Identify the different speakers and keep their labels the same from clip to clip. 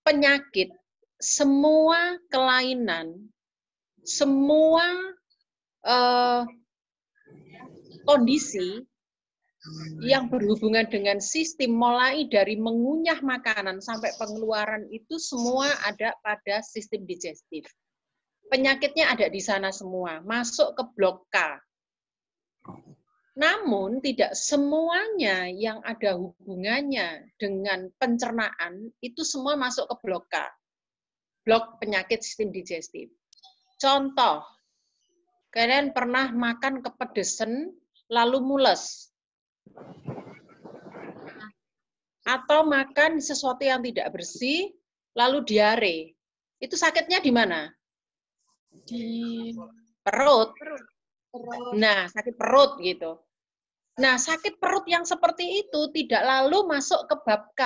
Speaker 1: penyakit, semua kelainan, semua kondisi yang berhubungan dengan sistem, mulai dari mengunyah makanan sampai pengeluaran, itu semua ada pada sistem digestif. Penyakitnya ada di sana semua, masuk ke blok K. Namun tidak semuanya yang ada hubungannya dengan pencernaan itu semua masuk ke blok K. Blok penyakit sistem digestif. Contoh, kalian pernah makan kepedesan lalu mules. Atau makan sesuatu yang tidak bersih lalu diare. Itu sakitnya di mana? Di perut. Nah, sakit perut gitu. Nah, sakit perut yang seperti itu tidak lalu masuk ke bab K.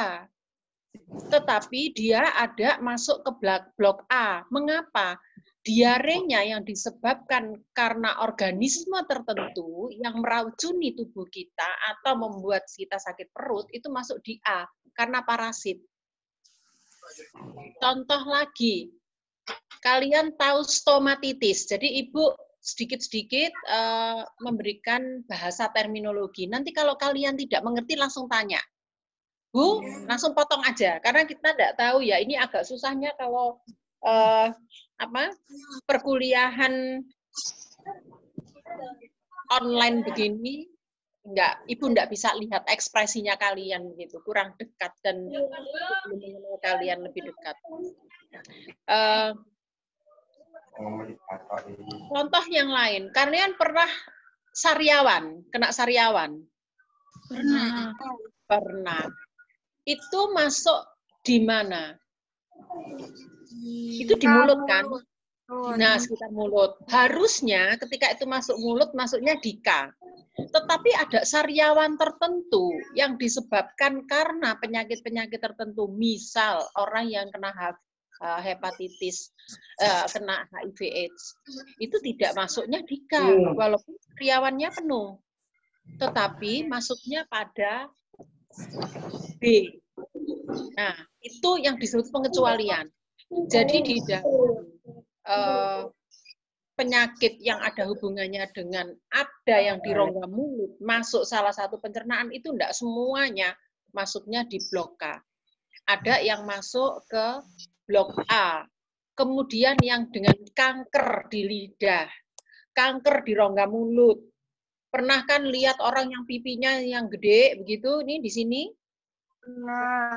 Speaker 1: Tetapi dia ada masuk ke blok A. Mengapa? Diarenya yang disebabkan karena organisme tertentu yang meracuni tubuh kita atau membuat kita sakit perut, itu masuk di A, karena parasit. Contoh lagi, kalian tahu stomatitis. Jadi Ibu sedikit-sedikit memberikan bahasa terminologi. Nanti kalau kalian tidak mengerti langsung tanya. Bu, langsung potong aja. Karena kita tidak tahu ya, ini agak susahnya kalau perkuliahan online begini, Ibu enggak bisa lihat ekspresinya kalian begitu, kurang dekat dan belum mengenal kalian lebih dekat. Contoh yang lain, kalian pernah kena sariawan? Pernah. Itu masuk di mana? Itu di mulut kan? Nah, sekitar mulut. Harusnya ketika itu masuk mulut, masuknya di K. Tetapi ada sariawan tertentu yang disebabkan karena penyakit-penyakit tertentu. Misal orang yang kena hepatitis, kena HIV/AIDS, itu tidak masuknya di K, walaupun sariawannya penuh. Tetapi masuknya pada B. Nah, itu yang disebut pengecualian. Jadi di dalam penyakit yang ada hubungannya dengan ada yang di rongga mulut masuk salah satu pencernaan, itu tidak semuanya masuknya di blok K. Ada yang masuk ke blok A. Kemudian yang dengan kanker di lidah, kanker di rongga mulut. Pernah kan lihat orang yang pipinya yang gede begitu, ini di sini? Nah,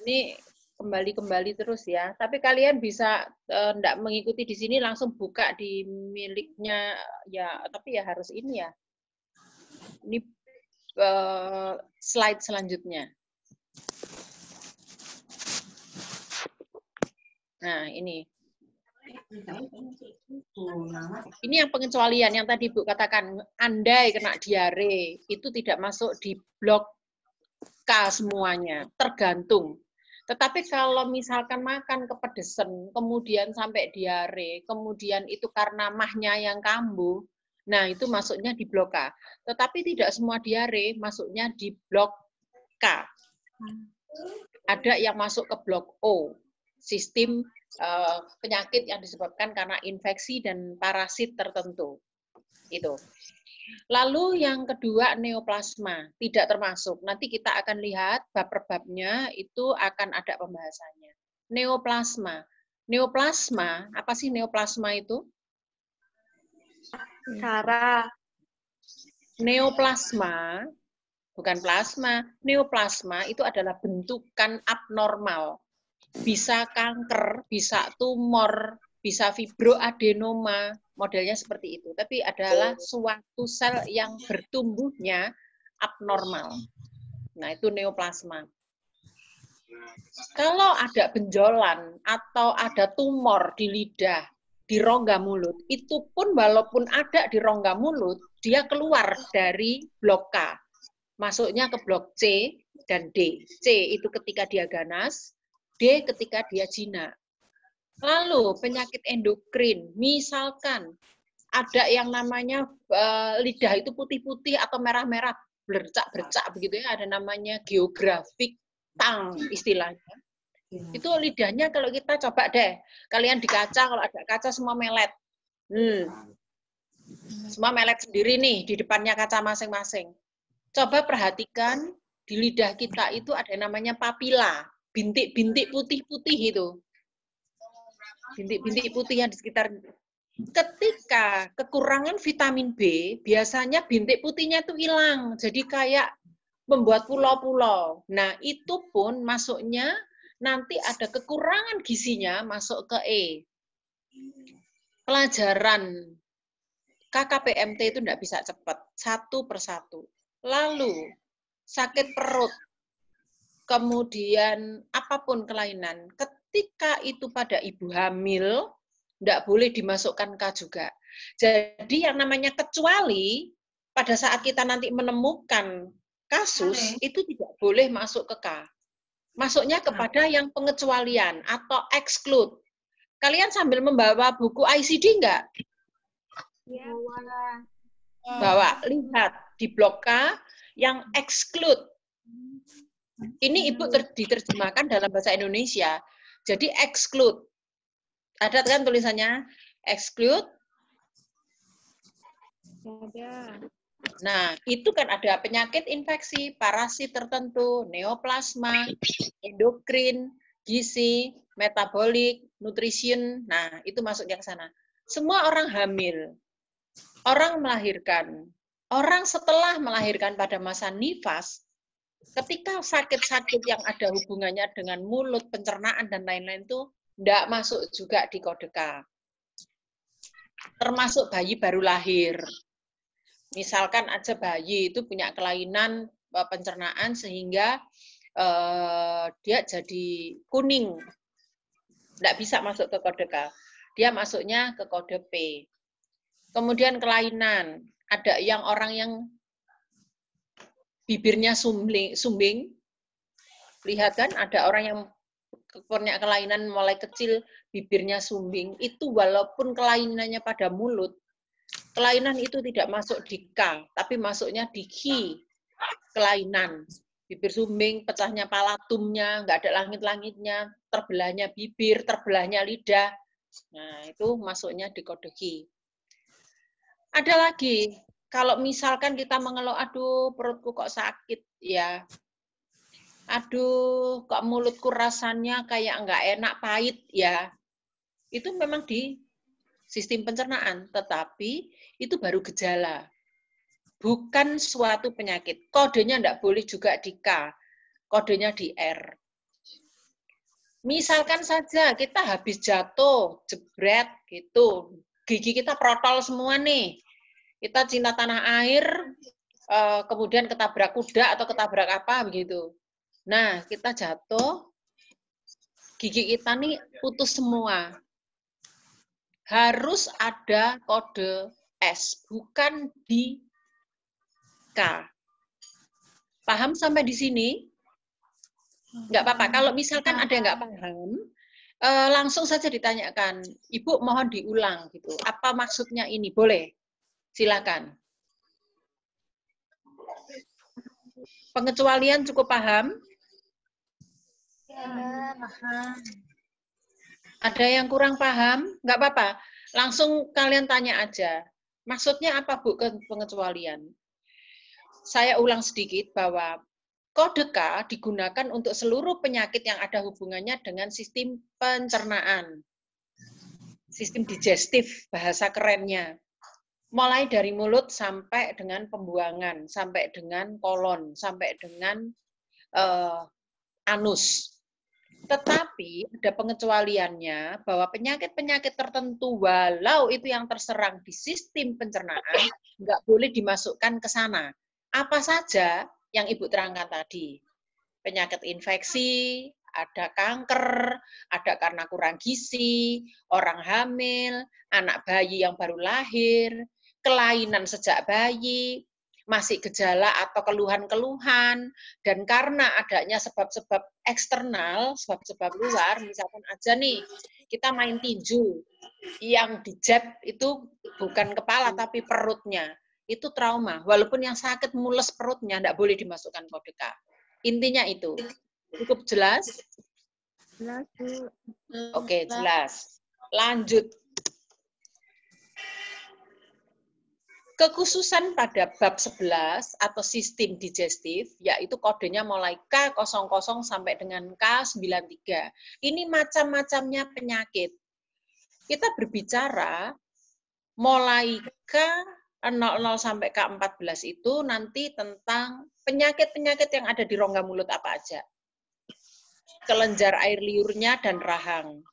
Speaker 1: ini kembali terus ya. Tapi kalian bisa enggak mengikuti di sini, langsung buka di miliknya ya. Tapi ya harus ini ya. Ini slide selanjutnya. Nah, ini. Ini yang pengecualian yang tadi Bu katakan, andai kena diare, itu tidak masuk di blok K semuanya, tergantung. Tetapi kalau misalkan makan kepedesan, kemudian sampai diare, kemudian itu karena mahnya yang kambuh, nah itu masuknya di blok K. Tetapi tidak semua diare masuknya di blok K. Ada yang masuk ke blok O, sistem penyakit yang disebabkan karena infeksi dan parasit tertentu. Itu. Lalu yang kedua neoplasma, tidak termasuk. Nanti kita akan lihat bab per babnya itu akan ada pembahasannya. Neoplasma. Neoplasma, apa sih neoplasma itu?
Speaker 2: Sarah.
Speaker 1: Neoplasma, bukan plasma. Neoplasma itu adalah bentukan abnormal. Bisa kanker, bisa tumor, bisa fibroadenoma, modelnya seperti itu. Tapi adalah suatu sel yang bertumbuhnya abnormal. Nah, itu neoplasma. Kalau ada benjolan atau ada tumor di lidah, di rongga mulut, itu pun walaupun ada di rongga mulut, dia keluar dari blok K. Masuknya ke blok C dan D. C itu ketika dia ganas, D ketika dia jinak. Lalu penyakit endokrin, misalkan ada yang namanya lidah itu putih-putih atau merah-merah, bercak-bercak begitu ya, ada namanya geografik tang istilahnya. Itu lidahnya kalau kita coba deh, kalian di kaca, kalau ada kaca semua melet. Semua melet sendiri nih di depannya kaca masing-masing. Coba perhatikan di lidah kita itu ada yang namanya papila, bintik-bintik putih-putih itu. Bintik-bintik putih yang di sekitar. Ketika kekurangan vitamin B, biasanya bintik putihnya itu hilang. Jadi kayak membuat pulau-pulau. Nah, itu pun masuknya nanti ada kekurangan gizinya masuk ke E. Pelajaran KKPMT itu tidak bisa cepat, satu persatu. Lalu, sakit perut, kemudian apapun kelainan, ketika itu pada ibu hamil, tidak boleh dimasukkan K juga. Jadi yang namanya kecuali, pada saat kita nanti menemukan kasus, itu tidak boleh masuk ke K. Masuknya kepada yang pengecualian atau exclude. Kalian sambil membawa buku ICD enggak?
Speaker 2: Ya.
Speaker 1: Bawa, lihat di blok K yang exclude. Ini Ibu diterjemahkan dalam bahasa Indonesia. Jadi exclude. Ada kan tulisannya? Exclude.
Speaker 2: Ada.
Speaker 1: Nah, itu kan ada penyakit infeksi, parasit tertentu, neoplasma, endokrin, gizi, metabolik, nutrition. Nah, itu masuknya ke sana. Semua orang hamil, orang melahirkan, orang setelah melahirkan pada masa nifas, ketika sakit-sakit yang ada hubungannya dengan mulut, pencernaan, dan lain-lain itu tidak masuk juga di kode K. Termasuk bayi baru lahir. Misalkan aja bayi itu punya kelainan pencernaan sehingga dia jadi kuning. Tidak bisa masuk ke kode K. Dia masuknya ke kode P. Kemudian kelainan. Ada yang orang yang bibirnya sumbing. Lihat kan, ada orang yang punya kelainan mulai kecil, bibirnya sumbing. Itu walaupun kelainannya pada mulut, kelainan itu tidak masuk di K, tapi masuknya di Q. Kelainan. Bibir sumbing, pecahnya palatumnya, nggak ada langit-langitnya, terbelahnya bibir, terbelahnya lidah. Nah, itu masuknya di kode Q. Ada lagi, kalau misalkan kita mengeluh, aduh perutku kok sakit, ya. Aduh, kok mulutku rasanya kayak nggak enak, pahit, ya. Itu memang di sistem pencernaan, tetapi itu baru gejala. Bukan suatu penyakit. Kodenya tidak boleh juga di K, kodenya di R. Misalkan saja kita habis jatuh, jebret, gitu. Gigi kita protol semua nih. Kita cinta tanah air, kemudian ketabrak kuda atau ketabrak apa, begitu. Nah, kita jatuh, gigi kita nih putus semua. Harus ada kode S, bukan di K. Paham sampai di sini? Nggak apa-apa. Kalau misalkan ada yang nggak paham, langsung saja ditanyakan. Ibu mohon diulang gitu. Apa maksudnya ini? Boleh? Silakan. Pengecualian cukup paham?
Speaker 2: Ya, paham.
Speaker 1: Ada yang kurang paham? Nggak apa-apa. Langsung kalian tanya aja. Maksudnya apa, Bu, pengecualian? Saya ulang sedikit bahwa kode K digunakan untuk seluruh penyakit yang ada hubungannya dengan sistem pencernaan. Sistem digestif, bahasa kerennya. Mulai dari mulut sampai dengan pembuangan, sampai dengan kolon, sampai dengan anus. Tetapi ada pengecualiannya bahwa penyakit-penyakit tertentu, walau itu yang terserang di sistem pencernaan, nggak boleh dimasukkan ke sana. Apa saja yang Ibu terangkan tadi? Penyakit infeksi, ada kanker, ada karena kurang gizi, orang hamil, anak bayi yang baru lahir, kelainan sejak bayi, masih gejala atau keluhan-keluhan, dan karena adanya sebab-sebab eksternal, sebab-sebab luar, misalkan aja nih, kita main tinju, yang dijab itu bukan kepala tapi perutnya, itu trauma. Walaupun yang sakit mules perutnya, tidak boleh dimasukkan kode K. Intinya itu. Cukup jelas?
Speaker 2: Jelas, Bu.
Speaker 1: Oke, jelas. Lanjut. Kekhususan pada bab 11 atau sistem digestif, yaitu kodenya mulai K00 sampai dengan K93. Ini macam-macamnya penyakit. Kita berbicara mulai K00 sampai K14 itu nanti tentang penyakit-penyakit yang ada di rongga mulut apa aja. Kelenjar air liurnya dan rahang.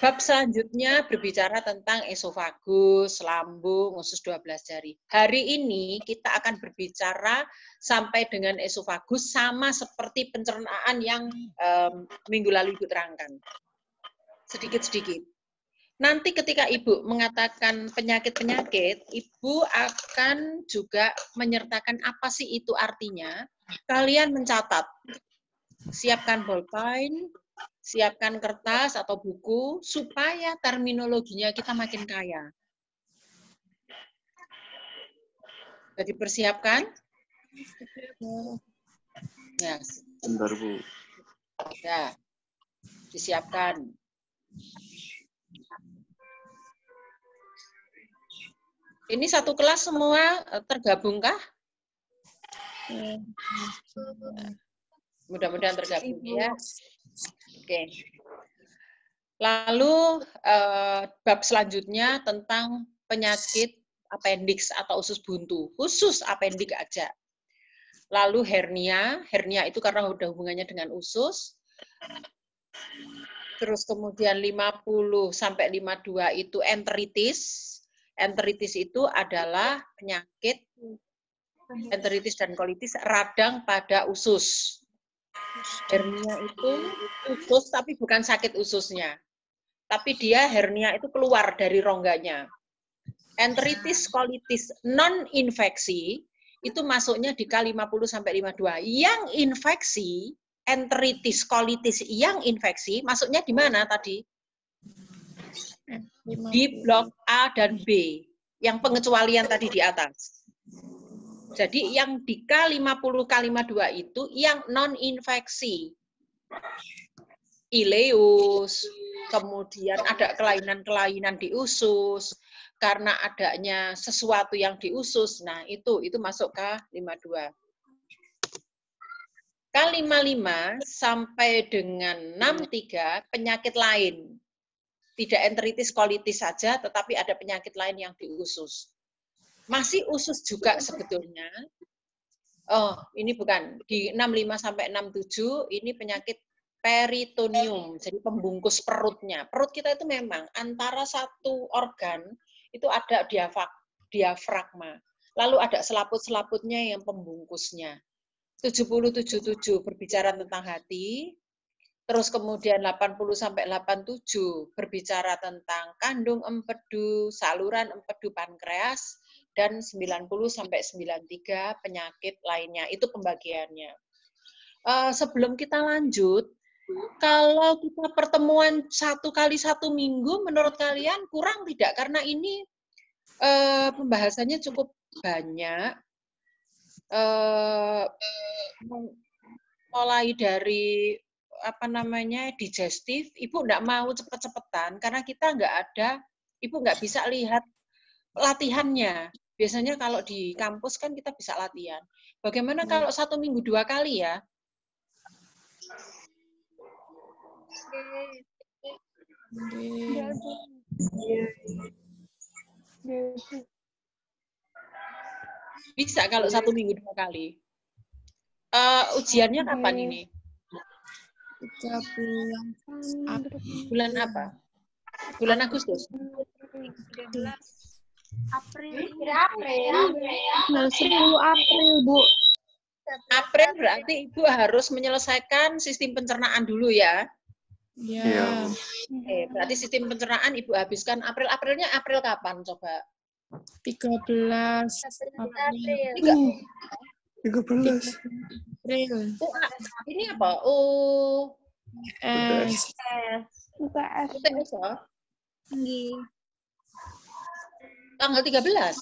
Speaker 1: Bab selanjutnya berbicara tentang esofagus, lambung, usus 12 jari. Hari ini kita akan berbicara sampai dengan esofagus sama seperti pencernaan yang minggu lalu Ibu terangkan. Sedikit-sedikit. Nanti ketika Ibu mengatakan penyakit-penyakit, Ibu akan juga menyertakan apa sih itu artinya. Kalian mencatat. Siapkan bolpen, siapkan kertas atau buku, supaya terminologinya kita makin kaya. Jadi persiapkan? Ya.
Speaker 3: Bentar, Bu.
Speaker 1: Ya, disiapkan. Ini satu kelas semua tergabungkah? Mudah-mudahan tergabung ya. Oke. Lalu bab selanjutnya tentang penyakit appendix atau usus buntu. Khusus appendix aja. Lalu hernia. Hernia itu karena udah hubungannya dengan usus. Terus kemudian 50 sampai 52 itu enteritis. Enteritis itu adalah penyakit enteritis dan kolitis radang pada usus. Hernia itu usus tapi bukan sakit ususnya. Tapi dia hernia itu keluar dari rongganya. Enteritis kolitis non infeksi itu masuknya di K50 sampai 52. Yang infeksi, enteritis kolitis yang infeksi masuknya di mana tadi? Di blok A dan B. Yang pengecualian tadi di atas. Jadi yang di K50, K52 itu yang non-infeksi. Ileus, kemudian ada kelainan-kelainan di usus, karena adanya sesuatu yang di usus, nah itu masuk K52. K55 sampai dengan 63 penyakit lain. Tidak enteritis kolitis saja, tetapi ada penyakit lain yang di usus. Masih usus juga sebetulnya. Oh, ini bukan. Di 65 sampai 67 ini penyakit peritoneum, jadi pembungkus perutnya. Perut kita itu memang antara satu organ itu ada diafragma. Lalu ada selaput-selaputnya yang pembungkusnya. 70-77 berbicara tentang hati. Terus kemudian 80 sampai 87 berbicara tentang kandung empedu, saluran empedu pankreas, dan 90 sampai 93 penyakit lainnya. Itu pembagiannya. Sebelum kita lanjut, kalau kita pertemuan 1 kali 1 minggu, menurut kalian kurang tidak? Karena ini pembahasannya cukup banyak. Mulai dari digestif, Ibu enggak mau cepet-cepetan karena kita enggak ada, Ibu enggak bisa lihat latihannya. Biasanya kalau di kampus kan kita bisa latihan. Bagaimana kalau 1 minggu 2 kali ya? Bisa kalau 1 minggu 2 kali. Ujiannya kapan ini?
Speaker 2: 3 bulan.
Speaker 1: Bulan apa? Bulan Agustus?
Speaker 2: 13 April.
Speaker 4: Nah, 10 April, Bu.
Speaker 1: April berarti Ibu harus menyelesaikan sistem pencernaan dulu ya?
Speaker 3: Iya.
Speaker 1: Oke, berarti sistem pencernaan Ibu habiskan April. Aprilnya April kapan coba?
Speaker 4: 13
Speaker 2: April.
Speaker 3: 13.
Speaker 4: April.
Speaker 1: Ini apa?
Speaker 4: UTS.
Speaker 1: UTS ya?
Speaker 2: Nggih.
Speaker 1: Tanggal 13?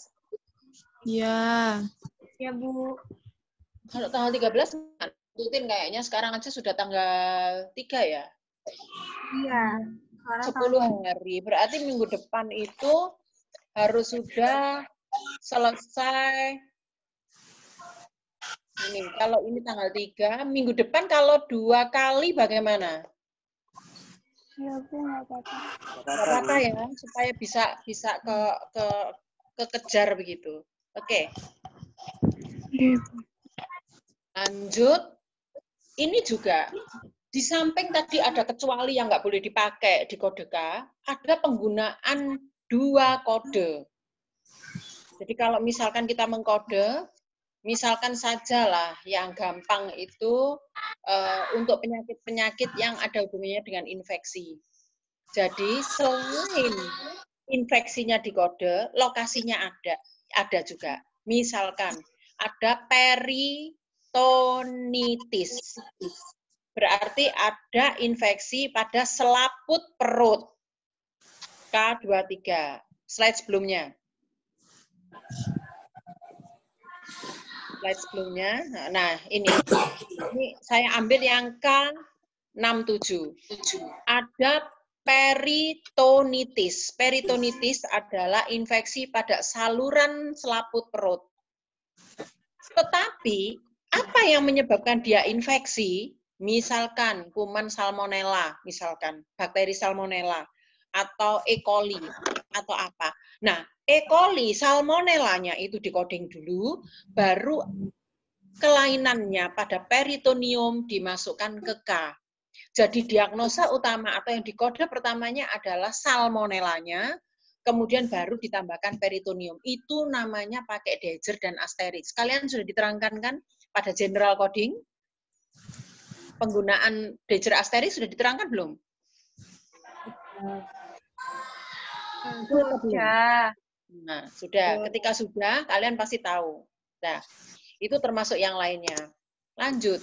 Speaker 4: Ya.
Speaker 2: Ya, Bu.
Speaker 1: Kalau tanggal 13 ikutin kayaknya sekarang aja sudah tanggal 3 ya.
Speaker 2: Iya.
Speaker 1: 10 hari. Berarti minggu depan itu harus sudah selesai. Ini, kalau ini tanggal 3, minggu depan kalau 2 kali bagaimana?
Speaker 2: Ya, Bu, nggak apa-apa.
Speaker 1: Nggak apa-apa ya, supaya bisa kekejar begitu. Oke. Lanjut. Ini juga, di samping tadi ada kecuali yang nggak boleh dipakai di kode K, ada penggunaan 2 kode. Jadi kalau misalkan kita mengkode, misalkan sajalah yang gampang itu untuk penyakit-penyakit yang ada hubungannya dengan infeksi. Jadi selain infeksinya di kode, lokasinya ada juga. Misalkan ada peritonitis. Berarti ada infeksi pada selaput perut. K23. Slide sebelumnya. Slide sebelumnya. Nah, ini saya ambil yang K67. Ada peritonitis. Peritonitis adalah infeksi pada saluran selaput perut. Tetapi, apa yang menyebabkan dia infeksi? Misalkan kuman salmonella, misalkan bakteri salmonella, atau E. coli, atau apa. Nah, E. coli, salmonellanya itu dikoding dulu, baru kelainannya pada peritoneum dimasukkan ke K. Jadi diagnosa utama atau yang dikode pertamanya adalah salmonellanya, kemudian baru ditambahkan peritoneum. Itu namanya pakai Dagger dan Asterix. Kalian sudah diterangkan kan pada general coding? Penggunaan Dagger Asterix sudah diterangkan belum?
Speaker 2: Sudah.
Speaker 1: Nah, sudah. Ketika sudah, kalian pasti tahu. Nah, itu termasuk yang lainnya. Lanjut.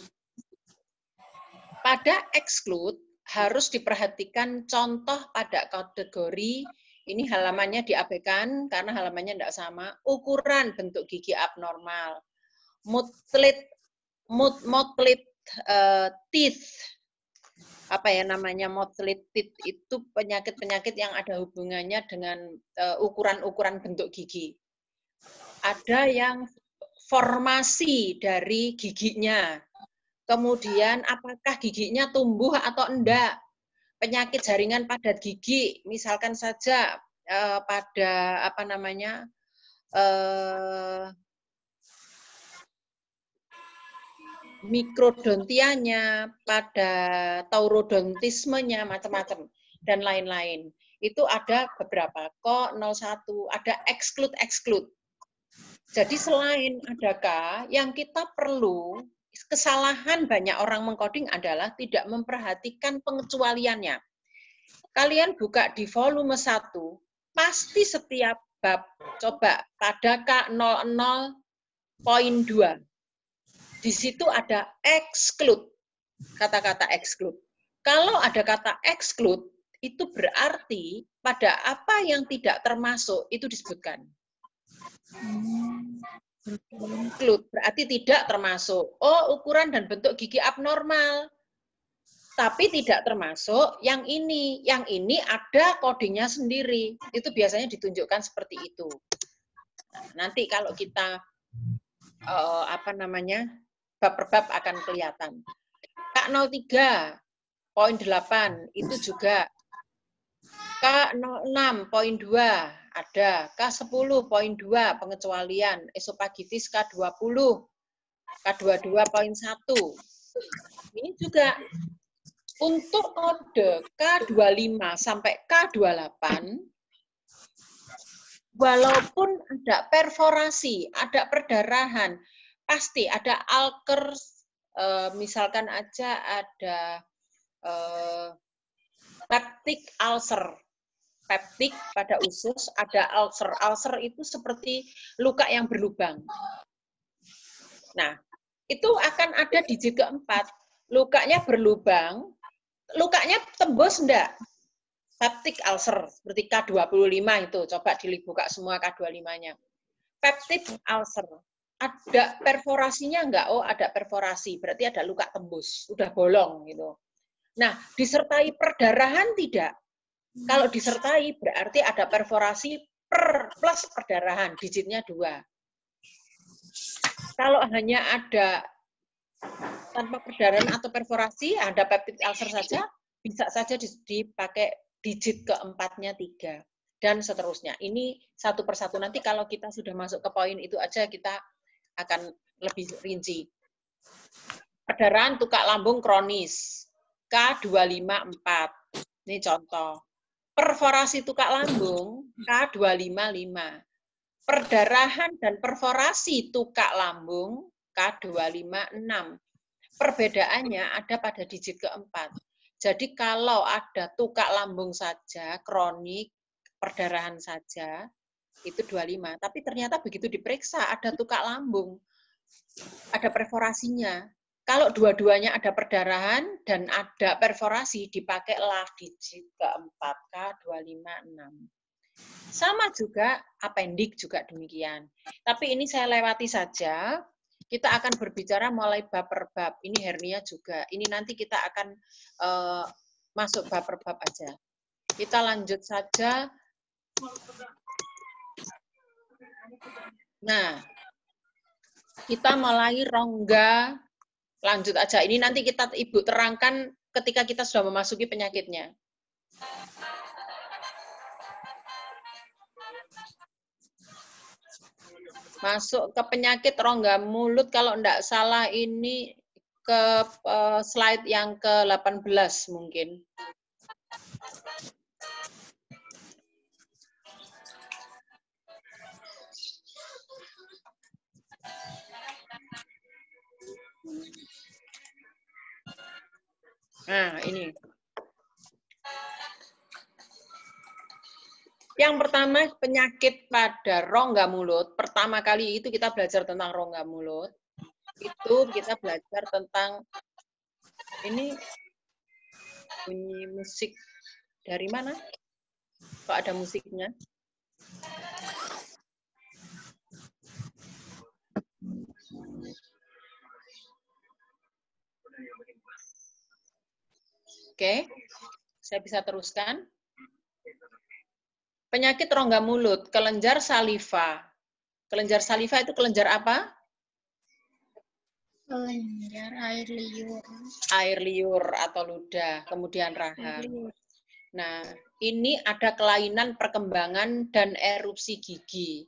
Speaker 1: Pada exclude harus diperhatikan contoh pada kategori, ini halamannya diabaikan karena halamannya tidak sama, ukuran bentuk gigi abnormal, motlet teeth, apa ya namanya, motlet teeth itu penyakit-penyakit yang ada hubungannya dengan ukuran-ukuran bentuk gigi. Ada yang formasi dari giginya, kemudian apakah giginya tumbuh atau enggak, penyakit jaringan padat gigi, misalkan saja pada apa namanya, mikrodontianya, pada taurodontismenya, macam-macam, dan lain-lain. Itu ada beberapa, kok 01, ada exclude. Jadi selain adakah yang kita perlu, kesalahan banyak orang mengcoding adalah tidak memperhatikan pengecualiannya. Kalian buka di volume 1, pasti setiap bab, coba pada K00.2. Di situ ada exclude, kata-kata exclude. Kalau ada kata exclude, itu berarti pada apa yang tidak termasuk, itu disebutkan. Exclude berarti tidak termasuk. Oh, ukuran dan bentuk gigi abnormal. Tapi tidak termasuk yang ini. Yang ini ada kodenya sendiri. Itu biasanya ditunjukkan seperti itu. Nah, nanti kalau kita apa namanya, bab per bab akan kelihatan. K03.8 itu juga. K06.2 ada. K10.2 pengecualian. Esofagitis K20. K22.1. Ini juga untuk kode K25 sampai K28, walaupun ada perforasi, ada perdarahan, pasti ada Alkers, misalkan aja ada peptic ulcer. Peptic pada usus, ada ulcer. Ulcer itu seperti luka yang berlubang. Nah, itu akan ada digit keempat. Lukanya berlubang, lukanya tembus enggak? Peptic ulcer, seperti K25 itu. Coba dibuka semua K25-nya. Peptic ulcer. ada perforasinya enggak? Oh, ada perforasi. Berarti ada luka tembus, udah bolong gitu. Nah, disertai perdarahan tidak? Kalau disertai berarti ada perforasi plus perdarahan, digitnya 2. Kalau hanya ada tanpa perdarahan atau perforasi, ada peptide ulcer saja, bisa saja dipakai digit keempatnya 3. Dan seterusnya. Ini satu persatu. Nanti kalau kita sudah masuk ke poin itu aja, kita akan lebih rinci. Perdarahan tukak lambung kronis, K254. Ini contoh. Perforasi tukak lambung, K255. Perdarahan dan perforasi tukak lambung, K256. Perbedaannya ada pada digit keempat. Jadi kalau ada tukak lambung saja, kronik, perdarahan saja, itu 25. Tapi ternyata begitu diperiksa, ada tukak lambung, ada perforasinya. Kalau dua-duanya ada perdarahan dan ada perforasi, dipakailah digit keempat, K256. Sama juga apendik juga demikian. Tapi ini saya lewati saja. Kita akan berbicara mulai bab per bab. Ini hernia juga. Ini nanti kita akan masuk bab per bab aja. Kita lanjut saja. Nah, kita mulai rongga. Lanjut aja. Ini nanti Ibu terangkan ketika kita sudah memasuki penyakitnya. Masuk ke penyakit rongga mulut, kalau enggak salah ini ke slide yang ke-18 mungkin. Nah, ini. Yang pertama, penyakit pada rongga mulut. Pertama kali itu kita belajar tentang rongga mulut. Itu kita belajar tentang, ini bunyi musik dari mana? Kok ada musiknya? Oke, saya bisa teruskan. Penyakit rongga mulut, kelenjar saliva. Kelenjar saliva itu kelenjar apa?
Speaker 4: Kelenjar air liur.
Speaker 1: Air liur atau ludah, kemudian rahang. Nah, ini ada kelainan perkembangan dan erupsi gigi.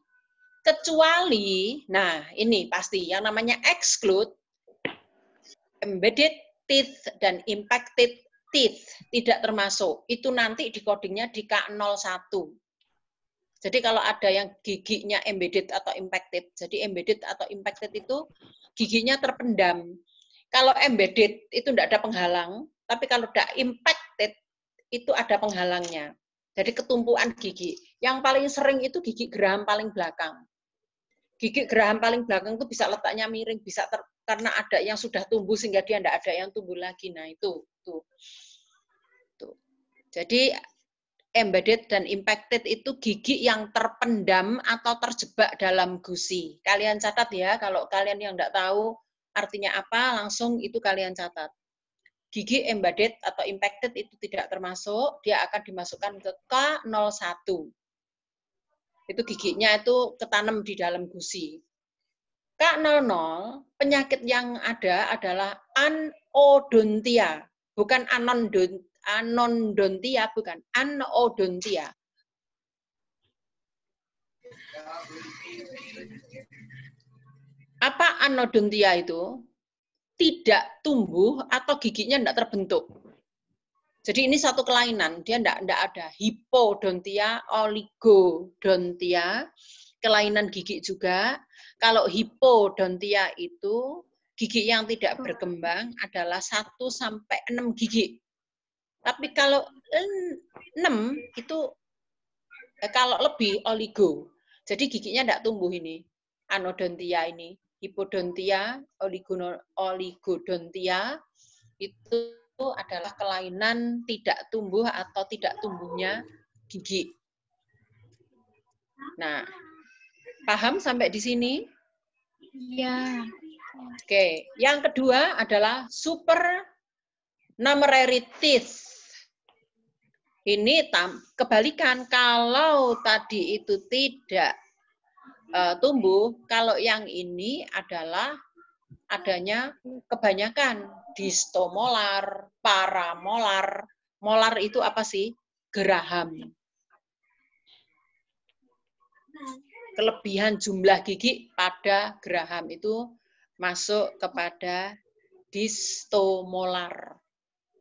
Speaker 1: Kecuali, nah ini pasti, yang namanya exclude, embedded teeth, dan impacted teeth tidak termasuk. Itu nanti di codingnya di K01. Jadi kalau ada yang giginya embedded atau impacted, jadi embedded atau impacted itu giginya terpendam. Kalau embedded itu tidak ada penghalang, tapi kalau tidak impacted itu ada penghalangnya. Jadi ketumpuan gigi. Yang paling sering itu gigi geraham paling belakang. Gigi geraham paling belakang itu bisa letaknya miring, bisa karena ada yang sudah tumbuh sehingga dia tidak ada yang tumbuh lagi. Nah itu. Jadi embedded dan impacted itu gigi yang terpendam atau terjebak dalam gusi. Kalian catat ya, kalau kalian yang tidak tahu artinya apa, langsung itu kalian catat. Gigi embedded atau impacted itu tidak termasuk, dia akan dimasukkan ke K01. Itu giginya itu ketanam di dalam gusi. K00, penyakit yang ada adalah anodontia, bukan anodontia, bukan anodontia. Apa anodontia itu? Tidak tumbuh atau giginya tidak terbentuk. Jadi ini satu kelainan, dia tidak ada. Hipodontia, oligodontia, kelainan gigi juga. Kalau hipodontia itu gigi yang tidak berkembang adalah 1-6 gigi. Tapi kalau 6 itu kalau lebih oligo. Jadi giginya tidak tumbuh ini. Anodontia ini, hipodontia, oligodontia itu adalah kelainan tidak tumbuh atau tidak tumbuhnya gigi. Nah, paham sampai di sini?
Speaker 4: Iya.
Speaker 1: Oke, yang kedua adalah supernumerary teeth. Ini kebalikan, kalau tadi itu tidak tumbuh, kalau yang ini adalah adanya kebanyakan distomolar, paramolar. Molar itu apa sih? Geraham. Kelebihan jumlah gigi pada geraham itu masuk kepada distomolar.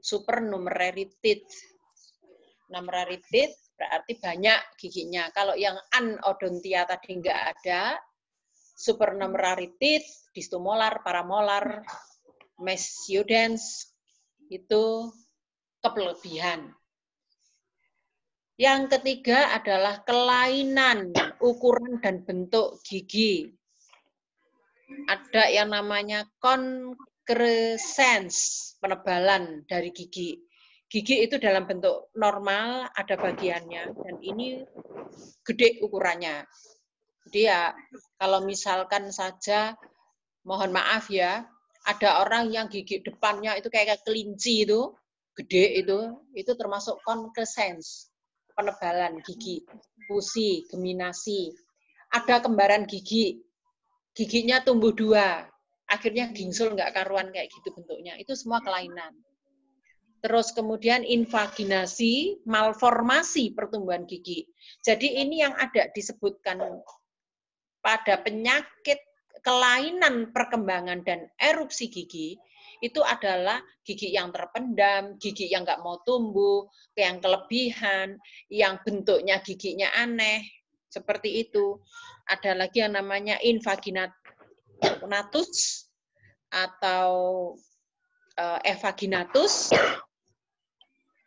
Speaker 1: Supernumerary teeth. Numerary teeth berarti banyak giginya. Kalau yang anodontia tadi enggak ada, supernumerary teeth, distomolar, paramolar, mesiodens itu kelebihan. Yang ketiga adalah kelainan ukuran dan bentuk gigi. Ada yang namanya concrescence, penebalan dari gigi. Gigi itu dalam bentuk normal, ada bagiannya, dan ini gede ukurannya. Jadi ya, kalau misalkan saja, mohon maaf ya, ada orang yang gigi depannya itu kayak kelinci itu, gede itu termasuk concrescence, penebalan gigi, fusi, geminasi. Ada kembaran gigi, giginya tumbuh 2, akhirnya gingsul nggak karuan kayak gitu bentuknya, itu semua kelainan. Terus kemudian invaginasi, malformasi pertumbuhan gigi. Jadi ini yang ada disebutkan pada penyakit kelainan perkembangan dan erupsi gigi, itu adalah gigi yang terpendam, gigi yang nggak mau tumbuh, yang kelebihan, yang bentuknya giginya aneh, seperti itu. Ada lagi yang namanya invaginatus atau evaginatus.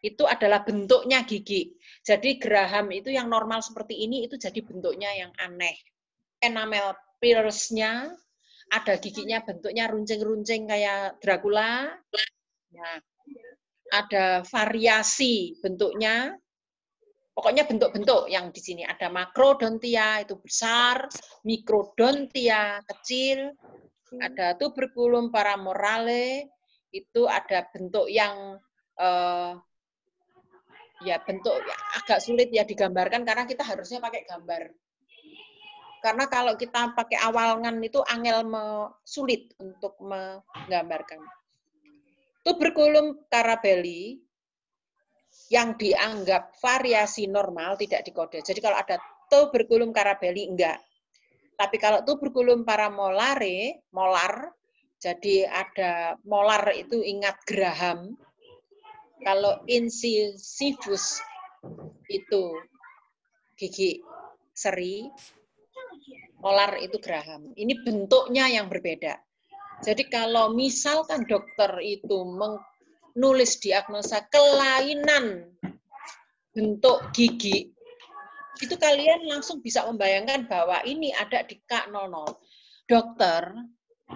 Speaker 1: Itu adalah bentuknya gigi. Jadi geraham itu yang normal seperti ini, itu jadi bentuknya yang aneh. Enamel pierce-nya, ada giginya bentuknya runcing-runcing kayak Dracula. Nah, ada variasi bentuknya. Pokoknya bentuk-bentuk yang di sini. Ada makrodontia, itu besar. Mikrodontia, kecil. Ada tuberculum paramorale, itu ada bentuk yang ya bentuk agak sulit ya digambarkan karena kita harusnya pakai gambar. Karena kalau kita pakai awalngan itu angel sulit untuk menggambarkan. Tuberculum carabelli yang dianggap variasi normal tidak dikode. Jadi kalau ada tuberculum carabelli enggak. Tapi kalau tuberculum paramolare, molar, jadi ada molar itu ingat geraham. Kalau incisivus itu gigi seri, molar itu geraham. Ini bentuknya yang berbeda. Jadi kalau misalkan dokter itu menulis diagnosa kelainan bentuk gigi, itu kalian langsung bisa membayangkan bahwa ini ada di K00. Dokter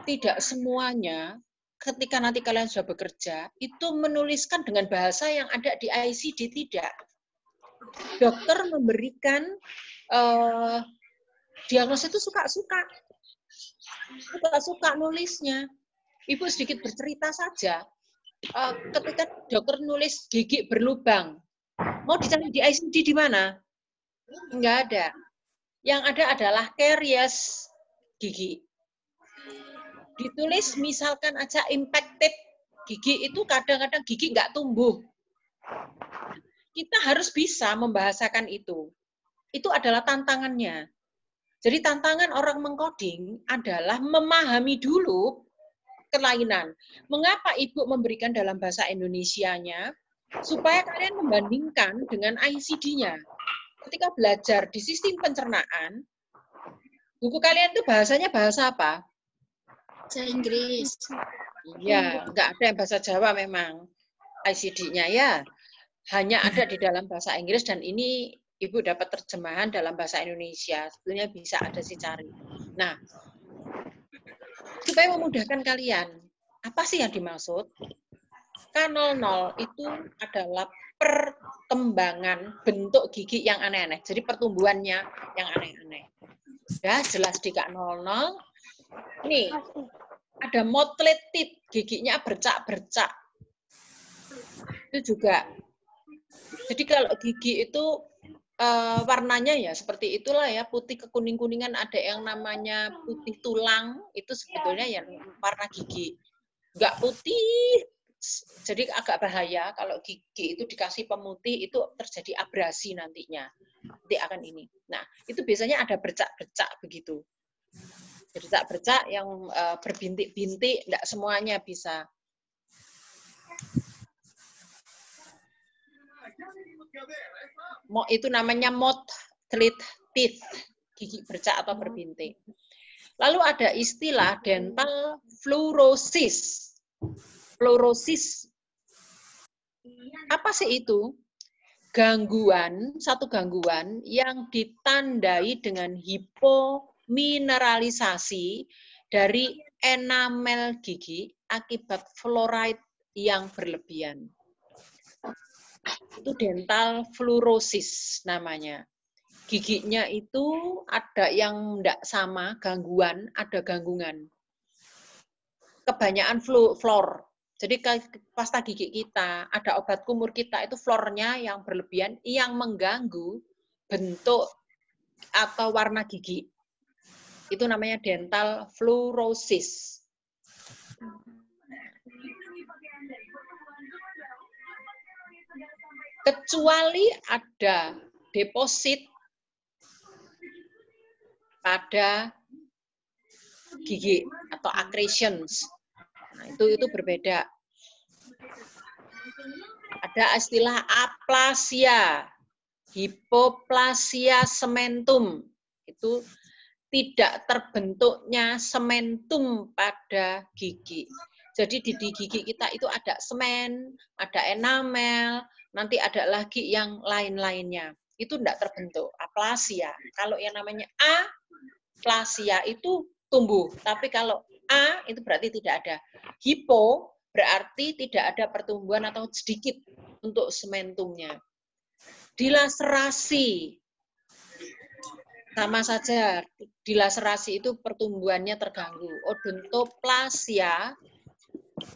Speaker 1: tidak semuanya ketika nanti kalian sudah bekerja, itu menuliskan dengan bahasa yang ada di ICD, tidak. Dokter memberikan diagnosis itu suka-suka nulisnya. Ibu sedikit bercerita saja, ketika dokter nulis gigi berlubang, mau dicari di ICD di mana? Enggak ada. Yang ada adalah caries gigi. Ditulis misalkan aja impacted gigi, itu kadang-kadang gigi nggak tumbuh. Kita harus bisa membahasakan itu. Itu adalah tantangannya. Jadi tantangan orang mengcoding adalah memahami dulu kelainan. Mengapa Ibu memberikan dalam bahasa Indonesianya? Supaya kalian membandingkan dengan ICD-nya. Ketika belajar di sistem pencernaan, buku kalian itu bahasanya bahasa apa?
Speaker 4: Bahasa Inggris.
Speaker 1: Ya, nggak ada yang bahasa Jawa memang. ICD-nya ya, hanya ada di dalam bahasa Inggris dan ini Ibu dapat terjemahan dalam bahasa Indonesia. Sebetulnya bisa ada sih cari. Nah, supaya memudahkan kalian, apa sih yang dimaksud? K00 itu adalah perkembangan bentuk gigi yang aneh-aneh. Jadi pertumbuhannya yang aneh-aneh. Ya, jelas di K00. Nih, ada mottled teeth, giginya bercak-bercak. Itu juga. Jadi kalau gigi itu warnanya ya seperti itulah ya, putih kekuning-kuningan, ada yang namanya putih tulang, itu sebetulnya ya warna gigi. Nggak putih, jadi agak bahaya kalau gigi itu dikasih pemutih, itu terjadi abrasi nantinya. Nanti akan ini. Nah, itu biasanya ada bercak-bercak begitu. Bercak-bercak yang berbintik-bintik, nggak semuanya bisa. Itu namanya mottled teeth, gigi bercak atau berbintik. Lalu ada istilah dental fluorosis. Fluorosis. Apa sih itu? Gangguan, satu gangguan yang ditandai dengan hipomineralisasi dari enamel gigi akibat fluoride yang berlebihan. Itu dental fluorosis namanya. Giginya itu ada yang tidak sama, gangguan, ada gangguan. Kebanyakan fluor. Jadi pasta gigi kita, ada obat kumur kita, itu fluornya yang berlebihan, yang mengganggu bentuk atau warna gigi. Itu namanya dental fluorosis. Kecuali ada deposit pada gigi atau accretions. Nah, itu berbeda. Ada istilah aplasia, hipoplasia sementum. Itu tidak terbentuknya sementum pada gigi. Jadi di gigi kita itu ada semen, ada enamel, nanti ada lagi yang lain-lainnya. Itu tidak terbentuk, aplasia. Kalau yang namanya aplasia itu tumbuh, tapi kalau A itu berarti tidak ada. Hipo berarti tidak ada pertumbuhan atau sedikit untuk sementumnya. Dilaserasi, sama saja, dilaserasi itu pertumbuhannya terganggu. Odontoplasia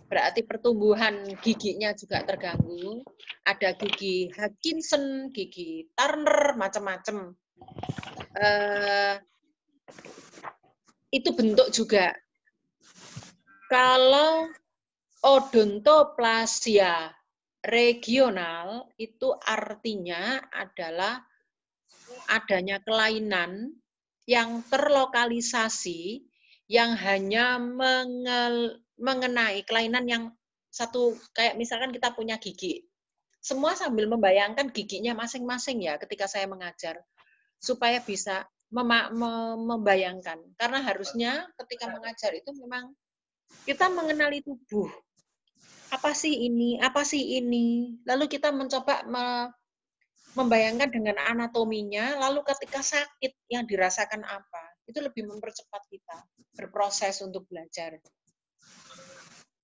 Speaker 1: berarti pertumbuhan giginya juga terganggu. Ada gigi Hutchinson, gigi Turner, macam-macam. Itu bentuk juga. Kalau odontoplasia regional itu artinya adalah adanya kelainan yang terlokalisasi yang hanya mengenai kelainan yang satu, kayak misalkan kita punya gigi. Semua sambil membayangkan giginya masing-masing ya ketika saya mengajar, supaya bisa membayangkan. Karena harusnya ketika mengajar itu memang kita mengenali tubuh. Apa sih ini? Apa sih ini? Lalu kita mencoba membayangkan dengan anatominya, lalu ketika sakit yang dirasakan apa. Itu lebih mempercepat kita berproses untuk belajar.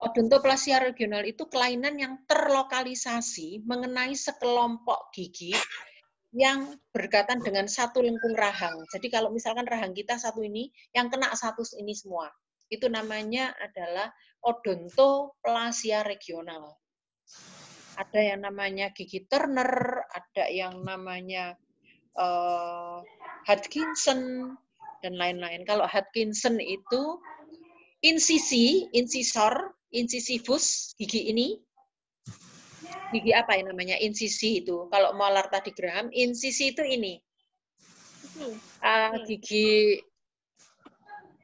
Speaker 1: Odontoplasia regional itu kelainan yang terlokalisasi mengenai sekelompok gigi yang berkaitan dengan satu lengkung rahang. Jadi kalau misalkan rahang kita satu ini, yang kena satu ini semua. Itu namanya adalah odontoplasia regional. Ada yang namanya gigi Turner, ada yang namanya Hutchinson, dan lain-lain. Kalau Hutchinson itu insisi, incisor, incisivus, gigi ini. Gigi apa yang namanya? Insisi itu. Kalau molar tadi Graham, insisi itu ini. Gigi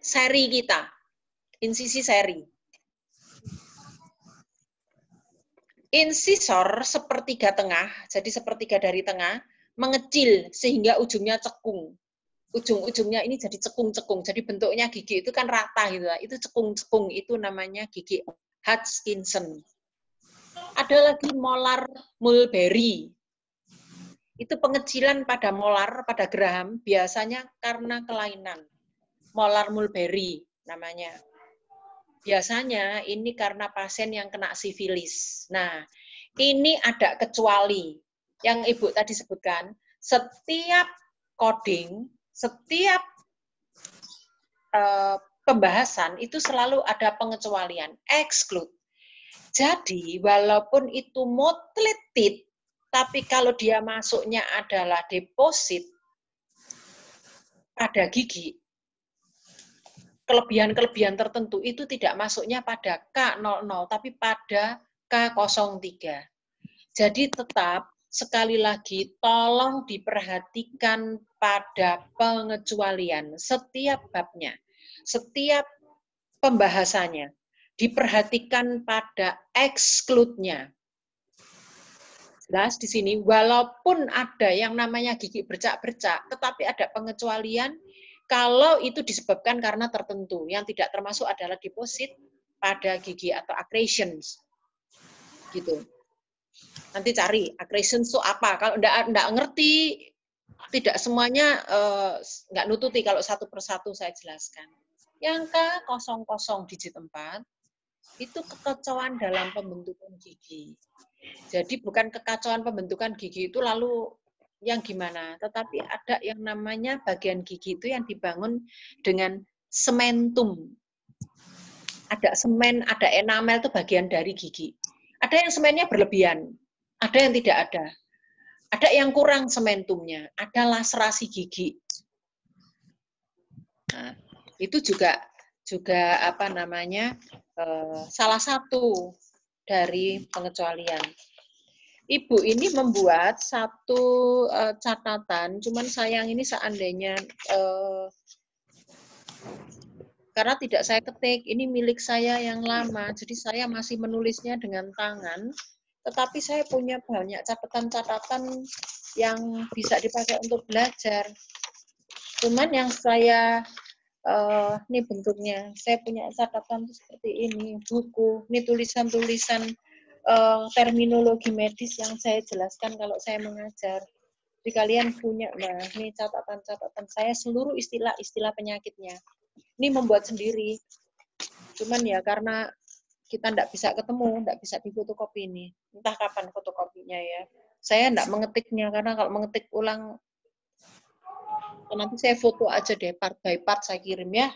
Speaker 1: seri kita. Insisi seri. Insisor sepertiga tengah, jadi sepertiga dari tengah, mengecil sehingga ujungnya cekung. Ujung-ujungnya ini jadi cekung-cekung. Jadi bentuknya gigi itu kan rata gitu. Itu cekung-cekung, itu namanya gigi Hutchinson. Ada lagi molar mulberry. Itu pengecilan pada molar, pada Graham, biasanya karena kelainan. Molar mulberry namanya. Biasanya ini karena pasien yang kena sifilis. Nah, ini ada kecuali yang Ibu tadi sebutkan. Setiap coding, setiap pembahasan itu selalu ada pengecualian, exclude. Jadi walaupun itu motletit, tapi kalau dia masuknya adalah deposit pada gigi, kelebihan-kelebihan tertentu itu tidak masuknya pada K00, tapi pada K03. Jadi tetap, sekali lagi, tolong diperhatikan pada pengecualian setiap babnya, setiap pembahasannya. Diperhatikan pada exclude-nya. Jelas di sini, walaupun ada yang namanya gigi bercak-bercak, tetapi ada pengecualian kalau itu disebabkan karena tertentu. Yang tidak termasuk adalah deposit pada gigi atau accretions. Gitu. Nanti cari accretions itu apa. Kalau enggak ngerti, tidak semuanya enggak nututi kalau satu persatu saya jelaskan. Yang K00 digit 4 itu kekacauan dalam pembentukan gigi. Jadi bukan kekacauan pembentukan gigi itu lalu yang gimana, tetapi ada yang namanya bagian gigi itu yang dibangun dengan sementum. Ada semen, ada enamel itu bagian dari gigi. Ada yang semennya berlebihan, ada yang tidak ada. Ada yang kurang sementumnya, ada laserasi gigi. Nah, itu juga apa namanya salah satu dari pengecualian. Ibu ini membuat satu catatan, cuman sayang ini seandainya karena tidak saya ketik, ini milik saya yang lama, jadi saya masih menulisnya dengan tangan, tetapi saya punya banyak catatan-catatan yang bisa dipakai untuk belajar. Cuman yang saya ini bentuknya, saya punya catatan seperti ini, buku, ini tulisan-tulisan terminologi medis yang saya jelaskan kalau saya mengajar. Jadi kalian punya, nah ini catatan-catatan saya seluruh istilah-istilah penyakitnya. Ini membuat sendiri. Cuman ya karena kita tidak bisa ketemu, tidak bisa difotokopi ini. Entah kapan fotokopinya ya. Saya tidak mengetiknya karena kalau mengetik ulang nanti saya foto aja deh, part by part saya kirim ya.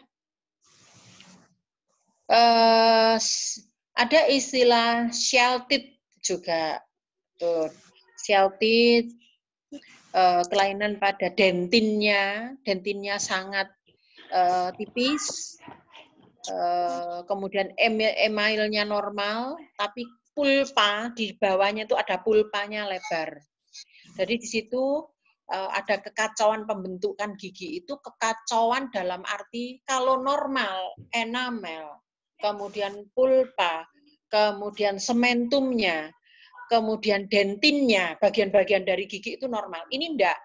Speaker 1: Ada istilah shelteed juga. Tuh, shelteed, kelainan pada dentinnya sangat tipis, kemudian emailnya normal, tapi pulpa di bawahnya itu ada pulpanya lebar. Jadi di situ ada kekacauan pembentukan gigi itu kekacauan dalam arti kalau normal enamel, kemudian pulpa, kemudian sementumnya, kemudian dentinnya, bagian-bagian dari gigi itu normal. Ini enggak.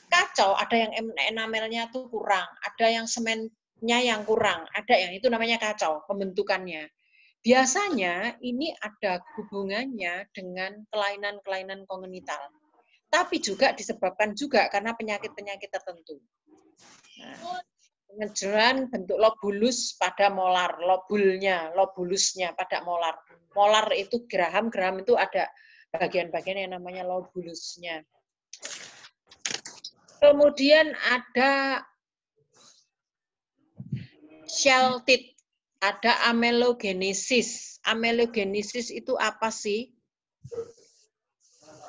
Speaker 1: Kacau, ada yang enamelnya tuh kurang, ada yang semennya yang kurang, ada yang itu namanya kacau pembentukannya. Biasanya ini ada hubungannya dengan kelainan-kelainan kongenital. Tapi juga disebabkan juga karena penyakit-penyakit tertentu. Nah, pengejuran bentuk lobulus pada molar, lobulusnya pada molar. Molar itu geraham itu ada bagian-bagian yang namanya lobulusnya. Kemudian ada shelteed, ada amelogenesis. Amelogenesis itu apa sih?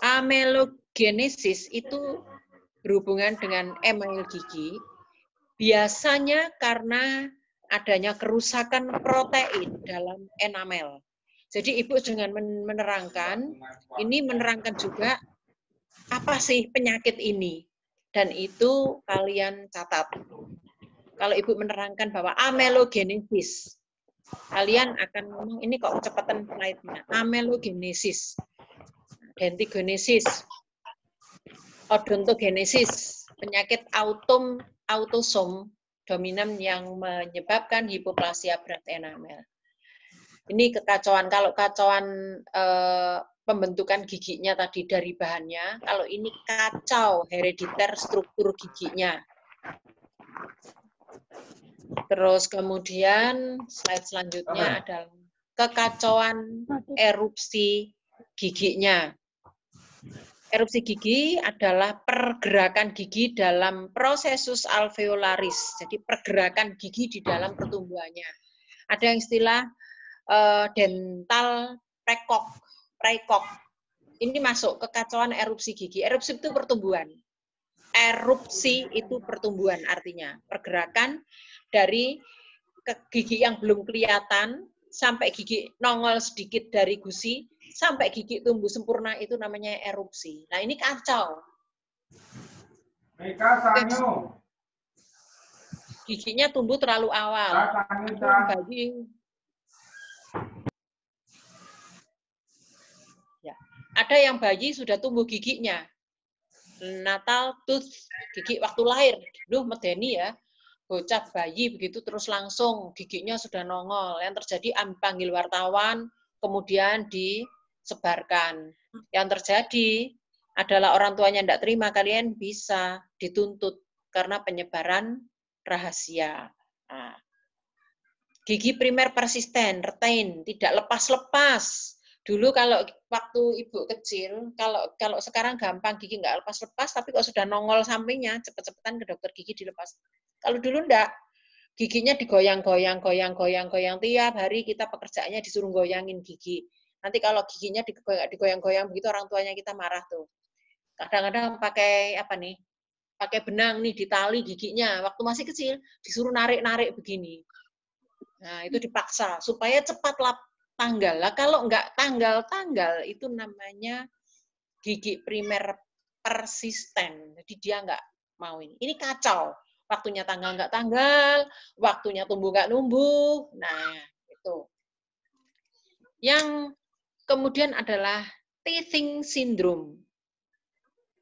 Speaker 1: Amelogenesis itu berhubungan dengan email gigi, biasanya karena adanya kerusakan protein dalam enamel. Jadi Ibu dengan menerangkan, ini menerangkan juga apa sih penyakit ini. Dan itu kalian catat. Kalau Ibu menerangkan bahwa amelogenesis, kalian akan ngomong, ini kok kecepatan slide-nya, amelogenesis. Dentigenesis, odontogenesis, penyakit autosom dominan yang menyebabkan hipoplasia berat enamel. Ini kekacauan. Kalau kacauan pembentukan giginya tadi dari bahannya, kalau ini kacau herediter struktur giginya. Terus kemudian slide selanjutnya adalah kekacauan erupsi giginya. Erupsi gigi adalah pergerakan gigi dalam prosesus alveolaris. Jadi pergerakan gigi di dalam pertumbuhannya. Ada yang istilah dental prekok. Ini masuk kekacauan erupsi gigi. Erupsi itu pertumbuhan. Erupsi itu pertumbuhan artinya. Pergerakan dari gigi yang belum kelihatan sampai gigi nongol sedikit dari gusi, sampai gigi tumbuh sempurna itu namanya erupsi. Nah, ini kacau. Giginya tumbuh terlalu awal. Ada yang bayi sudah tumbuh giginya. Natal tooth, gigi waktu lahir. Duh, medeni ya. Bocah bayi begitu terus langsung giginya sudah nongol. Yang terjadi panggil wartawan, kemudian disebarkan. Yang terjadi adalah orang tuanya tidak terima, kalian bisa dituntut karena penyebaran rahasia. Nah, gigi primer persisten, retain, tidak lepas-lepas. Dulu kalau waktu ibu kecil, kalau sekarang gampang gigi nggak lepas-lepas, tapi kalau sudah nongol sampingnya, cepet-cepetan ke dokter gigi dilepas. Kalau dulu enggak, giginya digoyang-goyang tiap hari kita pekerjaannya disuruh goyangin gigi. Nanti kalau giginya digoyang-goyang begitu orang tuanya kita marah tuh. Kadang-kadang pakai apa nih? Pakai benang nih ditali giginya. Waktu masih kecil disuruh narik-narik begini. Nah, itu dipaksa supaya cepat tanggal. Lah kalau enggak tanggal itu namanya gigi primer persisten. Jadi dia enggak mau ini. Ini kacau. Waktunya tanggal nggak tanggal, waktunya tumbuh nggak numbuh. Nah, itu. Yang kemudian adalah teething syndrome.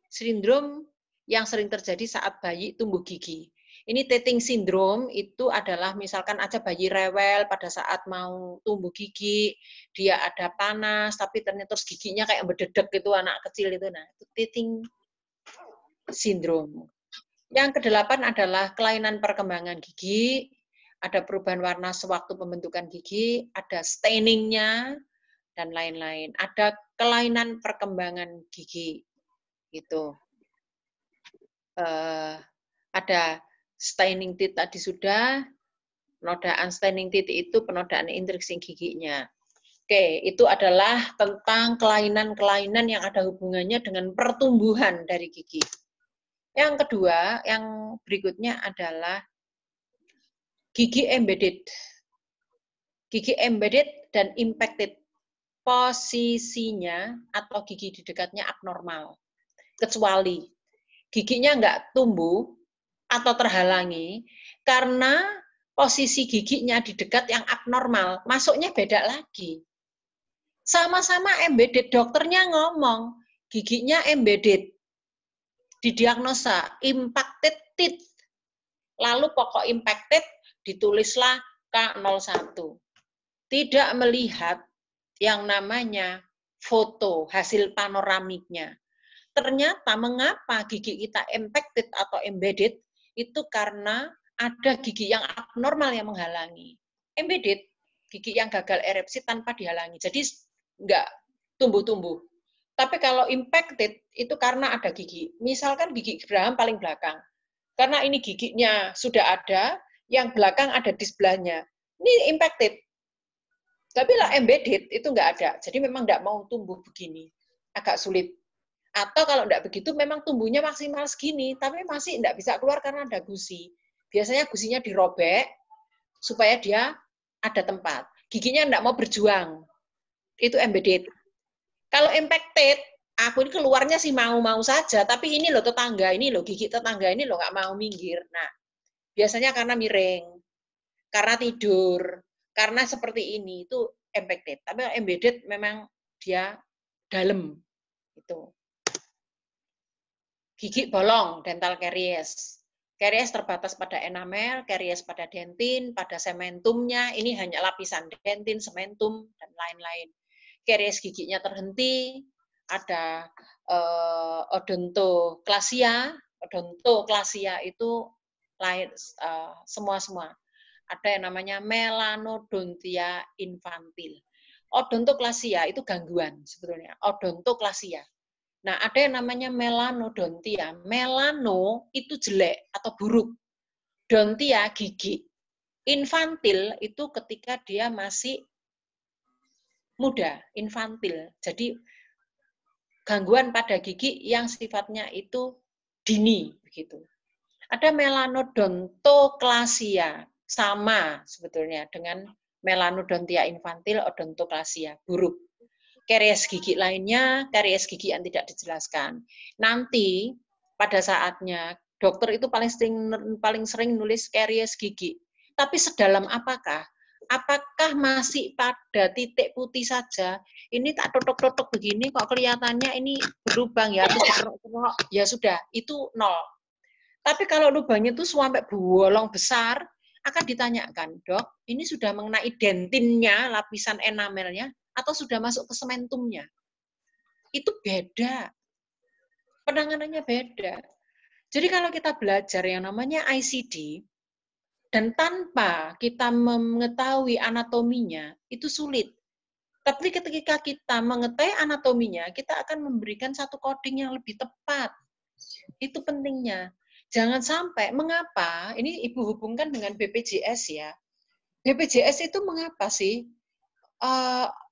Speaker 1: Sindrom yang sering terjadi saat bayi tumbuh gigi. Ini teething syndrome itu adalah misalkan aja bayi rewel pada saat mau tumbuh gigi, dia ada panas, tapi ternyata terus giginya kayak berdedek gitu, anak kecil itu. Nah, itu teething syndrome. Yang kedelapan adalah kelainan perkembangan gigi, ada perubahan warna sewaktu pembentukan gigi, ada staining-nya, dan lain-lain. Ada kelainan perkembangan gigi, gitu. Ada staining teeth tadi sudah, penodaan staining teeth itu penodaan intriksi giginya. Oke, itu adalah tentang kelainan-kelainan yang ada hubungannya dengan pertumbuhan dari gigi. Yang kedua, yang berikutnya adalah gigi embedded. Gigi embedded dan impacted. Posisinya atau gigi di dekatnya abnormal. Kecuali giginya nggak tumbuh atau terhalangi karena posisi giginya di dekat yang abnormal. Masuknya beda lagi. Sama-sama embedded, dokternya ngomong giginya embedded. Didiagnosa impacted teeth. Lalu pokok impacted ditulislah K01. Tidak melihat yang namanya foto hasil panoramiknya. Ternyata mengapa gigi kita impacted atau embedded itu karena ada gigi yang abnormal yang menghalangi. Embedded, gigi yang gagal erupsi tanpa dihalangi. Jadi enggak tumbuh-tumbuh. Tapi kalau impacted itu karena ada gigi. Misalkan gigi geraham paling belakang. Karena ini giginya sudah ada, yang belakang ada di sebelahnya. Ini impacted. Tapi lah embedded itu enggak ada. Jadi memang enggak mau tumbuh begini. Agak sulit. Atau kalau enggak begitu memang tumbuhnya maksimal segini, tapi masih enggak bisa keluar karena ada gusi. Biasanya gusinya dirobek supaya dia ada tempat. Giginya enggak mau berjuang. Itu embedded. Kalau impacted, aku ini keluarnya sih mau-mau saja, tapi ini loh tetangga, ini loh gigi tetangga ini loh nggak mau minggir. Nah, biasanya karena miring, karena tidur, karena seperti ini, itu impacted. Tapi embedded memang dia dalam. Itu. Gigi bolong, dental caries. Caries terbatas pada enamel, caries pada dentin, pada sementumnya, ini hanya lapisan dentin, sementum, dan lain-lain. Caries giginya terhenti, ada odontoklasia. Odontoklasia itu lain semua. Ada yang namanya melanodontia infantil. Odontoklasia itu gangguan sebetulnya. Odontoklasia. Nah, ada yang namanya melanodontia. Melano itu jelek atau buruk. Dontia gigi. Infantil itu ketika dia masih muda, infantil. Jadi gangguan pada gigi yang sifatnya itu dini begitu. Ada melanodontoklasia, sama sebetulnya dengan melanodontia infantil, odontoklasia, buruk. Karies gigi lainnya, karies gigi yang tidak dijelaskan. Nanti pada saatnya dokter itu paling sering nulis karies gigi. Tapi sedalam apakah? Apakah masih pada titik putih saja? Ini tak totok-totok begini kok kelihatannya ini berlubang ya, terus dikerok-kerok, ya sudah, itu nol. Tapi kalau lubangnya itu sampai bolong besar, akan ditanyakan, dok, ini sudah mengenai dentinnya, lapisan enamelnya, atau sudah masuk ke sementumnya? Itu beda. Penanganannya beda. Jadi kalau kita belajar yang namanya ICD, dan tanpa kita mengetahui anatominya, itu sulit. Tapi ketika kita mengetahui anatominya, kita akan memberikan satu coding yang lebih tepat. Itu pentingnya. Jangan sampai, mengapa, ini Ibu hubungkan dengan BPJS ya. BPJS itu mengapa sih?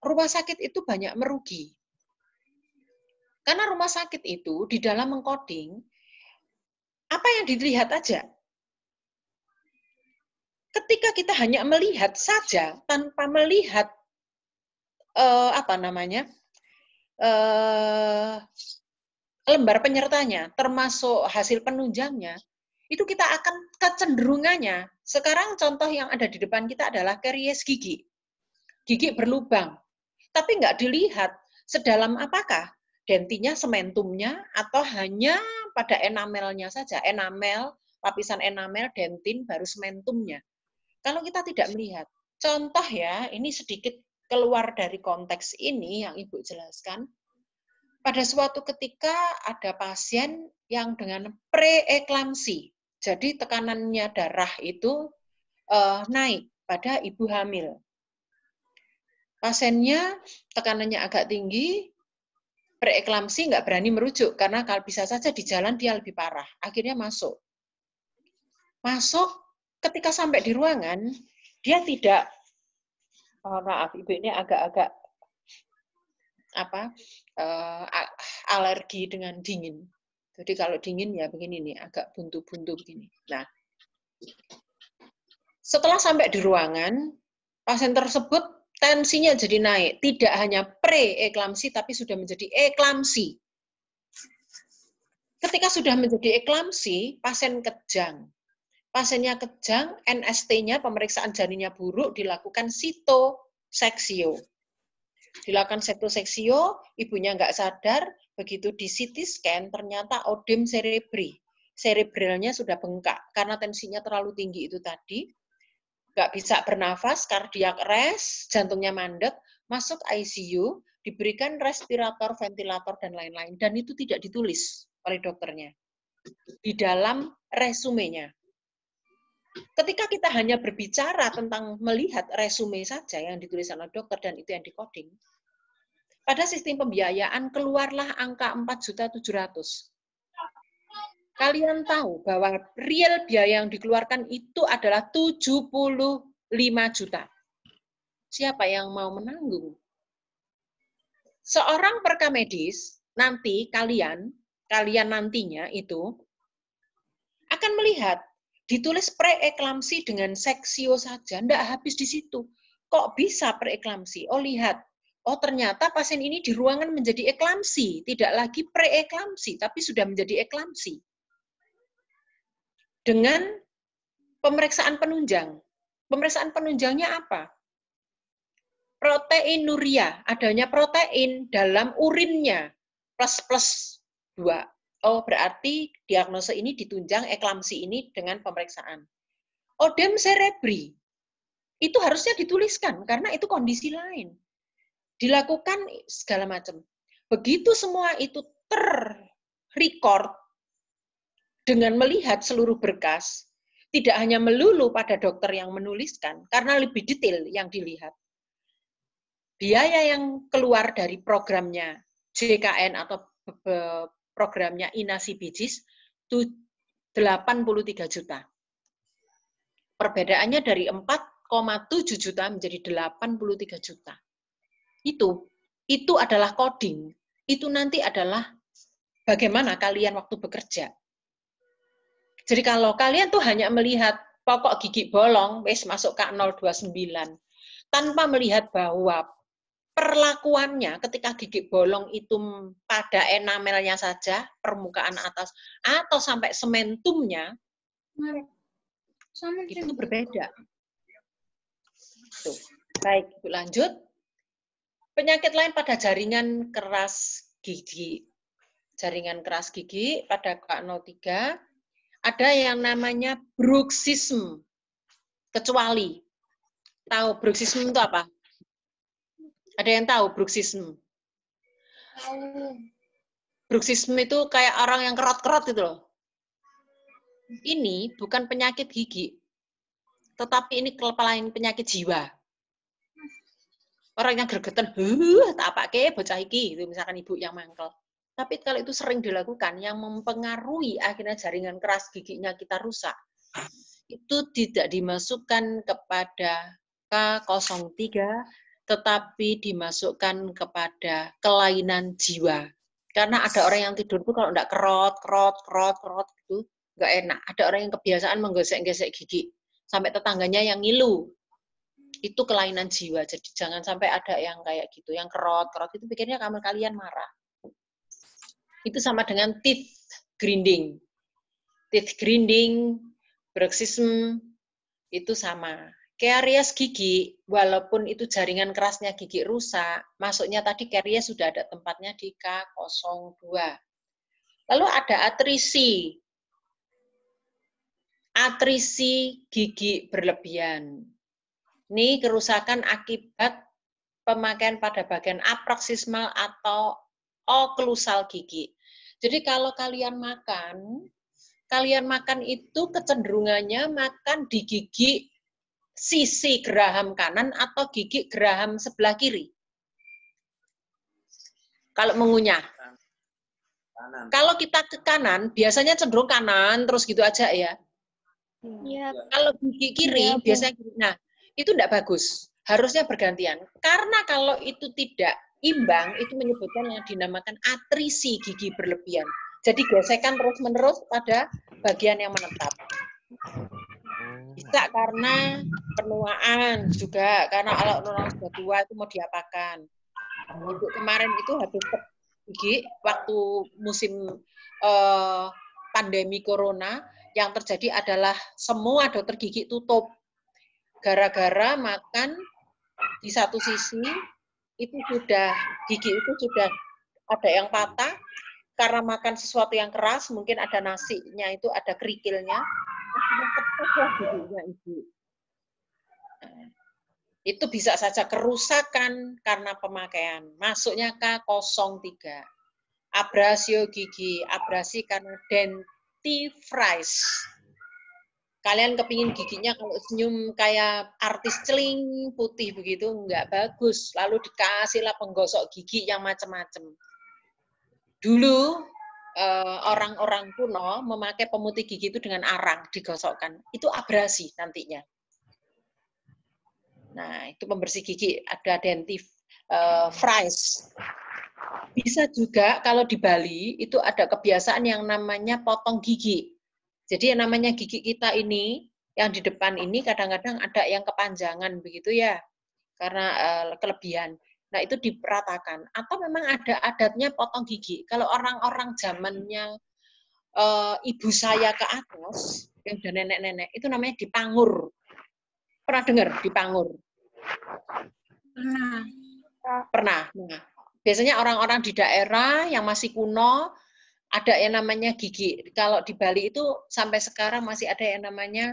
Speaker 1: Rumah sakit itu banyak merugi. Karena rumah sakit itu di dalam mengcoding, apa yang dilihat aja. Ketika kita hanya melihat saja, tanpa melihat lembar penyertanya, termasuk hasil penunjangnya, itu kita akan kecenderungannya. Sekarang contoh yang ada di depan kita adalah karies gigi. Gigi berlubang, tapi nggak dilihat sedalam apakah dentinya, sementumnya, atau hanya pada enamelnya saja. Enamel, lapisan enamel, dentin, baru sementumnya. Kalau kita tidak melihat, contoh ya, ini sedikit keluar dari konteks ini yang Ibu jelaskan. Pada suatu ketika ada pasien yang dengan preeklamsi, jadi tekanannya darah itu naik pada ibu hamil. Pasiennya tekanannya agak tinggi, preeklamsi nggak berani merujuk, karena kalau bisa saja di jalan dia lebih parah. Akhirnya masuk. Masuk, ketika sampai di ruangan, dia tidak, maaf Ibu ini agak-agak alergi dengan dingin. Jadi kalau dingin ya begini nih, agak buntu-buntu begini. Nah, setelah sampai di ruangan, pasien tersebut tensinya jadi naik, tidak hanya preeklamsi, tapi sudah menjadi eklamsi. Ketika sudah menjadi eklamsi, pasien kejang. Pasiennya kejang, NST-nya, pemeriksaan janinnya buruk, dilakukan sitoseksio. Dilakukan sitoseksio, ibunya nggak sadar, begitu di CT scan, ternyata odem cerebri. Cerebralnya sudah bengkak, karena tensinya terlalu tinggi itu tadi, nggak bisa bernafas, cardiac arrest, jantungnya mandek, masuk ICU, diberikan respirator, ventilator, dan lain-lain. Dan itu tidak ditulis oleh dokternya di dalam resumenya. Ketika kita hanya berbicara tentang melihat resume saja yang ditulis oleh dokter dan itu yang dikoding, pada sistem pembiayaan keluarlah angka 4.700.000. Kalian tahu bahwa real biaya yang dikeluarkan itu adalah 75 juta. Siapa yang mau menanggung? Seorang perkamedis, nanti kalian nantinya itu akan melihat, ditulis preeklamsi dengan seksio saja, enggak habis di situ. Kok bisa preeklamsi? Oh lihat, oh ternyata pasien ini di ruangan menjadi eklamsi, tidak lagi preeklamsi, tapi sudah menjadi eklamsi. Dengan pemeriksaan penunjang. Pemeriksaan penunjangnya apa? Proteinuria, adanya protein dalam urinnya, plus 2. Oh, berarti diagnosa ini ditunjang eklamsi ini dengan pemeriksaan. Odem cerebri, itu harusnya dituliskan, karena itu kondisi lain. Dilakukan segala macam. Begitu semua itu ter-record, dengan melihat seluruh berkas, tidak hanya melulu pada dokter yang menuliskan, karena lebih detail yang dilihat. Biaya yang keluar dari programnya JKN atau programnya Inasibijis itu 83 juta. Perbedaannya dari 4,7 juta menjadi 83 juta. Itu adalah coding. Itu nanti adalah bagaimana kalian waktu bekerja. Jadi kalau kalian tuh hanya melihat pokok gigi bolong, wes masuk K029, tanpa melihat bahwa perlakuannya ketika gigi bolong itu pada enamelnya saja, permukaan atas, atau sampai sementumnya, itu berbeda. Tuh. Baik, Ibu lanjut. Penyakit lain pada jaringan keras gigi. Jaringan keras gigi pada K03, ada yang namanya bruxisme. Kecuali. Tahu bruxisme itu apa? Ada yang tahu bruxisme? Bruxisme itu kayak orang yang kerot-kerot itu loh. Ini bukan penyakit gigi, tetapi ini kelainan penyakit jiwa. Orang yang gregetan, tak pakai bocah iki, itu misalkan ibu yang mangkel. Tapi kalau itu sering dilakukan, yang mempengaruhi akhirnya jaringan keras giginya kita rusak, itu tidak dimasukkan kepada K03, tetapi dimasukkan kepada kelainan jiwa. Karena ada orang yang tidur itu kalau enggak kerot gitu, enggak enak. Ada orang yang kebiasaan menggesek-gesek gigi, sampai tetangganya yang ngilu. Itu kelainan jiwa. Jadi jangan sampai ada yang kayak gitu, yang kerot itu pikirnya kalian marah. Itu sama dengan teeth grinding. Teeth grinding, bruxism, itu sama. Karies gigi, walaupun itu jaringan kerasnya gigi rusak, masuknya tadi karies sudah ada tempatnya di K02. Lalu ada atrisi. Atrisi gigi berlebihan. Ini kerusakan akibat pemakaian pada bagian aproksimal atau oklusal gigi. Jadi kalau kalian makan itu kecenderungannya makan di gigi sisi geraham kanan atau gigi geraham sebelah kiri. Kalau mengunyah. Kalau kita ke kanan, biasanya cenderung kanan terus gitu aja ya.
Speaker 2: Iya.
Speaker 1: Kalau gigi kiri, biasanya kiri. Nah, itu tidak bagus. Harusnya bergantian. Karena kalau itu tidak imbang, itu menyebutkan yang dinamakan atrisi gigi berlebihan. Jadi gesekan terus-menerus pada bagian yang menetap. Bisa karena penuaan juga, karena kalau orang sudah tua itu mau diapakan. Ibu kemarin itu habis gigi waktu musim pandemi corona, yang terjadi adalah semua dokter gigi tutup. Gara-gara makan di satu sisi itu gigi itu sudah ada yang patah karena makan sesuatu yang keras, mungkin ada nasinya itu ada kerikilnya, giginya ibu. Itu bisa saja kerusakan karena pemakaian. Masuknya K03. Abrasio gigi, abrasi karena dentifrice. Kalian kepingin giginya kalau senyum kayak artis celing putih begitu, enggak bagus. Lalu dikasihlah penggosok gigi yang macam-macam. Dulu orang-orang kuno memakai pemutih gigi itu dengan arang digosokkan. Itu abrasi nantinya. Nah, itu pembersih gigi, ada dentifrice. Bisa juga kalau di Bali itu ada kebiasaan yang namanya potong gigi. Jadi yang namanya gigi kita ini, yang di depan ini kadang-kadang ada yang kepanjangan begitu ya, karena kelebihan. Nah itu diperatakan. Atau memang ada adatnya potong gigi. Kalau orang-orang zamannya ibu saya ke atas, yang udah nenek-nenek, itu namanya dipangur. Pernah dengar dipangur? Pernah. Nah, biasanya orang-orang di daerah yang masih kuno, ada yang namanya gigi. Kalau di Bali itu sampai sekarang masih ada yang namanya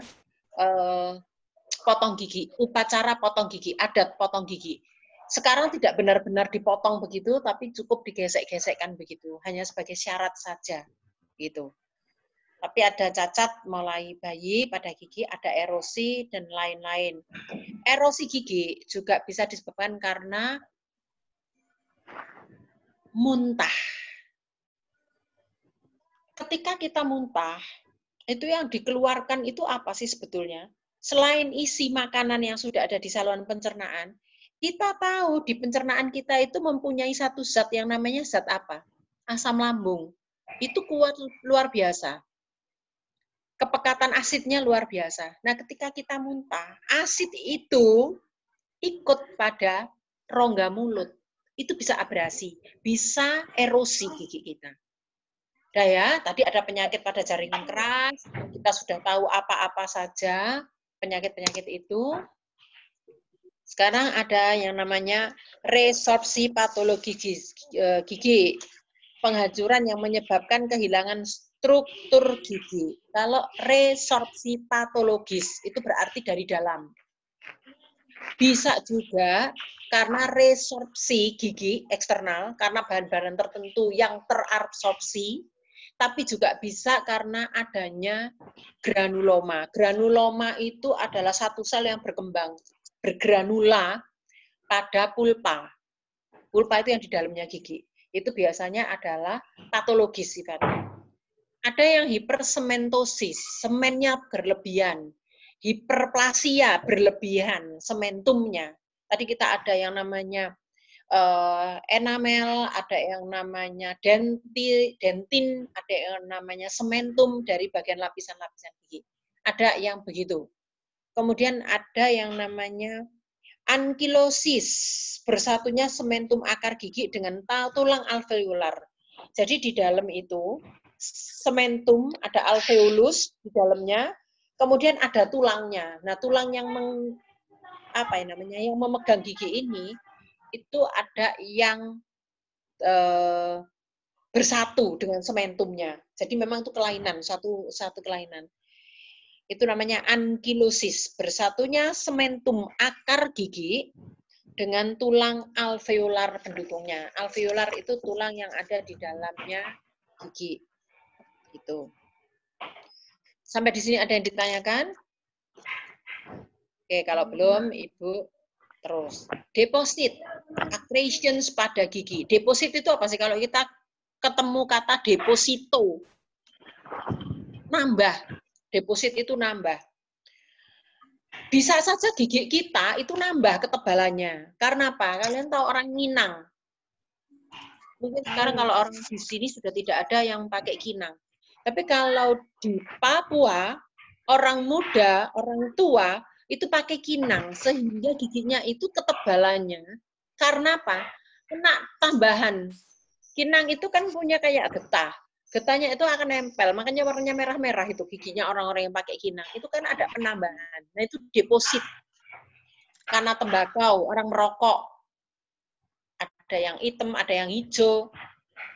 Speaker 1: potong gigi, upacara potong gigi, adat potong gigi. Sekarang tidak benar-benar dipotong begitu, tapi cukup digesek-gesekkan begitu, hanya sebagai syarat saja, gitu. Tapi ada cacat mulai bayi pada gigi, ada erosi dan lain-lain. Erosi gigi juga bisa disebabkan karena muntah. ketika kita muntah, itu yang dikeluarkan itu apa sih sebetulnya? Selain isi makanan yang sudah ada di saluran pencernaan, kita tahu di pencernaan kita itu mempunyai satu zat yang namanya zat apa? Asam lambung. Itu kuat luar biasa. Kepekatan asidnya luar biasa. Nah, ketika kita muntah, asid itu ikut pada rongga mulut. Itu bisa abrasi, bisa erosi gigi kita. Nah ya, tadi ada penyakit pada jaringan keras, kita sudah tahu apa-apa saja penyakit-penyakit itu. Sekarang ada yang namanya resorpsi patologi gigi, penghancuran yang menyebabkan kehilangan struktur gigi. Kalau resorpsi patologis, itu berarti dari dalam. Bisa juga karena resorpsi gigi eksternal, karena bahan-bahan tertentu yang terabsorpsi, tapi juga bisa karena adanya granuloma. Granuloma itu adalah satu sel yang berkembang, bergranula pada pulpa. Pulpa itu yang di dalamnya gigi. Itu biasanya adalah patologis sifatnya. Ada yang hipersementosis, semennya berlebihan. Hiperplasia, berlebihan, sementumnya. Tadi kita ada yang namanya enamel, ada yang namanya dentin, ada yang namanya sementum dari bagian lapisan-lapisan gigi. Ada yang begitu. Kemudian ada yang namanya ankilosis, bersatunya sementum akar gigi dengan tulang alveolar. Jadi di dalam itu sementum, ada alveolus di dalamnya, kemudian ada tulangnya. Nah, tulang yang yang memegang gigi ini itu ada yang bersatu dengan sementumnya. Jadi memang itu kelainan, satu kelainan. Itu namanya ankilosis, bersatunya sementum akar gigi dengan tulang alveolar pendukungnya. Alveolar itu tulang yang ada di dalamnya gigi. Gitu. Sampai di sini ada yang ditanyakan? Oke, kalau belum, Ibu terus. Deposit, accretions pada gigi. Deposit itu apa sih? Kalau kita ketemu kata deposito, nambah. Deposit itu nambah. Bisa saja gigi kita itu nambah ketebalannya. Karena apa? Kalian tahu orang Minang. Mungkin sekarang kalau orang di sini sudah tidak ada yang pakai kinang. Tapi kalau di Papua, orang muda, orang tua, itu pakai kinang. Sehingga giginya itu ketebalannya. Karena apa? Kena tambahan. Kinang itu kan punya kayak getah. Getahnya itu akan nempel. Makanya warnanya merah-merah itu giginya orang-orang yang pakai kinang. Itu kan ada penambahan. Nah itu deposit. Karena tembakau, orang merokok. Ada yang hitam, ada yang hijau,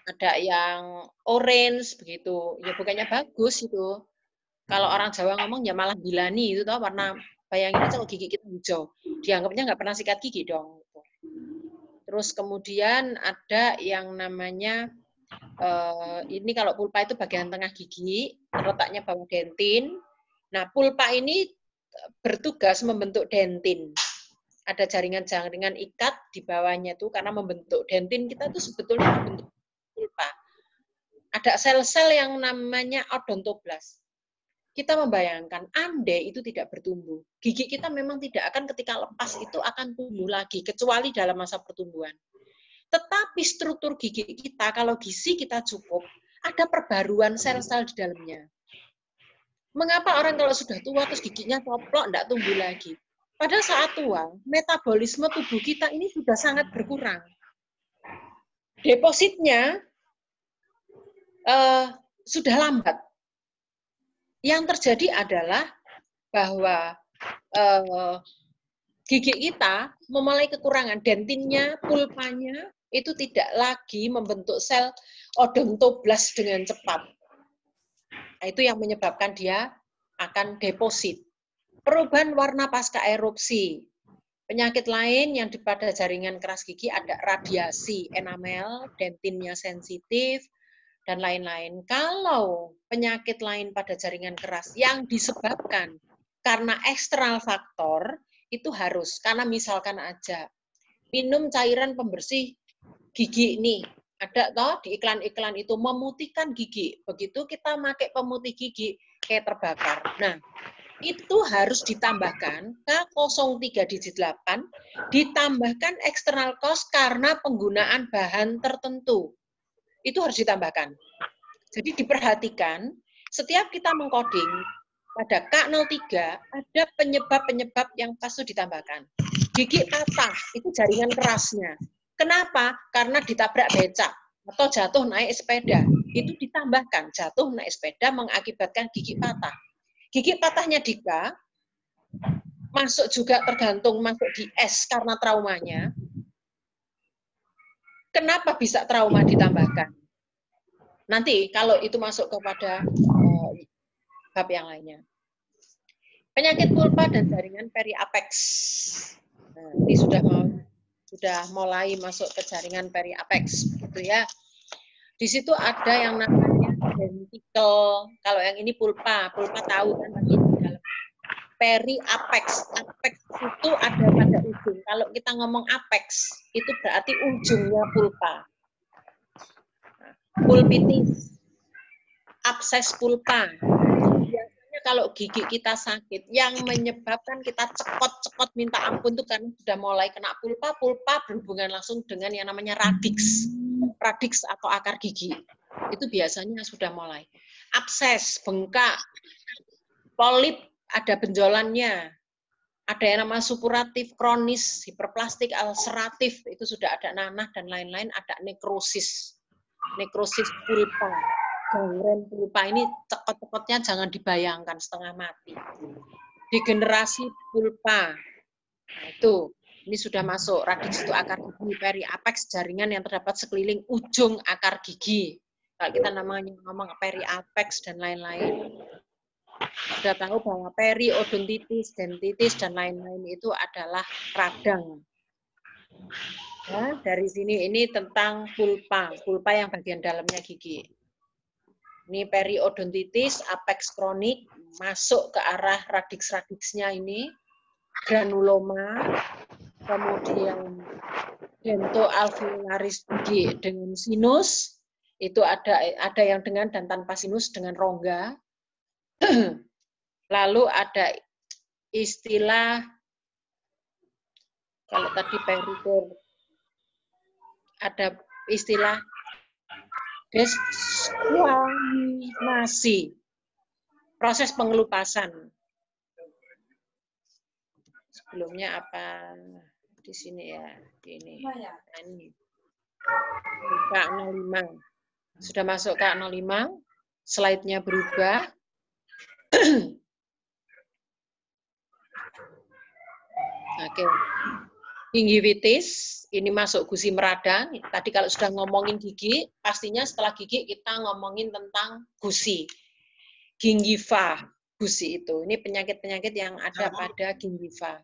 Speaker 1: ada yang orange begitu. Ya bukannya bagus itu. Kalau orang Jawa ngomong ya malah gilani itu toh, warna bayangin aja kalau gigi kita hijau. Dianggapnya nggak pernah sikat gigi dong. Terus kemudian ada yang namanya ini kalau pulpa itu bagian tengah gigi, terletaknya bawah dentin. Nah, pulpa ini bertugas membentuk dentin. Ada jaringan-jaringan ikat di bawahnya itu karena membentuk dentin kita itu sebetulnya membentuk pulpa. Ada sel-sel yang namanya odontoblas. Kita membayangkan andai itu tidak bertumbuh. Gigi kita memang tidak akan ketika lepas itu akan tumbuh lagi kecuali dalam masa pertumbuhan. Tetapi struktur gigi kita kalau gizi kita cukup, ada perbaruan sel-sel di dalamnya. Mengapa orang kalau sudah tua terus giginya coplok enggak tumbuh lagi? Pada saat tua, metabolisme tubuh kita ini sudah sangat berkurang. Depositnya sudah lambat. Yang terjadi adalah bahwa gigi kita memulai kekurangan. Dentinnya, pulpanya, itu tidak lagi membentuk sel odontoblas dengan cepat. Nah, itu yang menyebabkan dia akan deposit. Perubahan warna pasca erupsi. Penyakit lain yang pada jaringan keras gigi ada radiasi enamel, dentinnya sensitif, dan lain-lain. Kalau penyakit lain pada jaringan keras yang disebabkan karena eksternal faktor, itu harus. Karena misalkan aja, minum cairan pembersih gigi ini, Ada toh di iklan-iklan itu memutihkan gigi. Begitu kita pakai pemutih gigi kayak terbakar. Nah, itu harus ditambahkan K03 digit 8, ditambahkan external cost karena penggunaan bahan tertentu. Itu harus ditambahkan. Jadi diperhatikan, setiap kita mengcoding, pada K03 ada penyebab-penyebab yang patut ditambahkan. Gigi patah, itu jaringan kerasnya. Kenapa? Karena ditabrak becak atau jatuh naik sepeda. Itu ditambahkan, jatuh naik sepeda mengakibatkan gigi patah. Gigi patahnya Dika, masuk juga tergantung masuk di S karena traumanya. Kenapa bisa trauma ditambahkan? Nanti kalau itu masuk kepada bab yang lainnya. Penyakit pulpa dan jaringan periapex. Nah, ini sudah mulai masuk ke jaringan periapex, gitu ya. Di situ ada yang namanya dentikel. Kalau yang ini pulpa tahu kan tadi di dalam. Periapex, apex itu ada pada ujung. Kalau kita ngomong apex, itu berarti ujungnya pulpa. Pulpitis, abses pulpa. Biasanya kalau gigi kita sakit, yang menyebabkan kita cekot-cekot minta ampun itu karena sudah mulai kena pulpa. Pulpa berhubungan langsung dengan yang namanya radix. Radix atau akar gigi. Itu biasanya sudah mulai. Abses, bengkak, polip, ada benjolannya. Ada yang namanya supuratif, kronis, hiperplastik, ulceratif, itu sudah ada nanah dan lain-lain, ada nekrosis. Nekrosis pulpa. Gangren pulpa ini cekot-cekotnya jangan dibayangkan setengah mati. Degenerasi pulpa. Nah, itu. Ini sudah masuk. Radix itu akar gigi. Periapex jaringan yang terdapat sekeliling ujung akar gigi. Kalau kita namanya ngomong periapex dan lain-lain. Sudah tahu bahwa periodontitis, dentitis, dan lain-lain itu adalah radang. Nah, dari sini ini tentang pulpa. Pulpa yang bagian dalamnya gigi. Ini periodontitis, apex kronik, masuk ke arah radix-radixnya ini. Granuloma, kemudian dentoalveolaris gigi dengan sinus, itu ada yang dengan dan tanpa sinus dengan rongga. Lalu ada istilah, kalau tadi perikor, ada istilah desquamasi, proses pengelupasan. Sebelumnya apa di sini ya, ini. K05. Sudah masuk K05, slide-nya berubah. Oke. Gingivitis, ini masuk gusi meradang. Tadi kalau sudah ngomongin gigi, pastinya setelah gigi kita ngomongin tentang gusi. Gingiva, gusi itu. Ini penyakit-penyakit yang ada pada gingiva.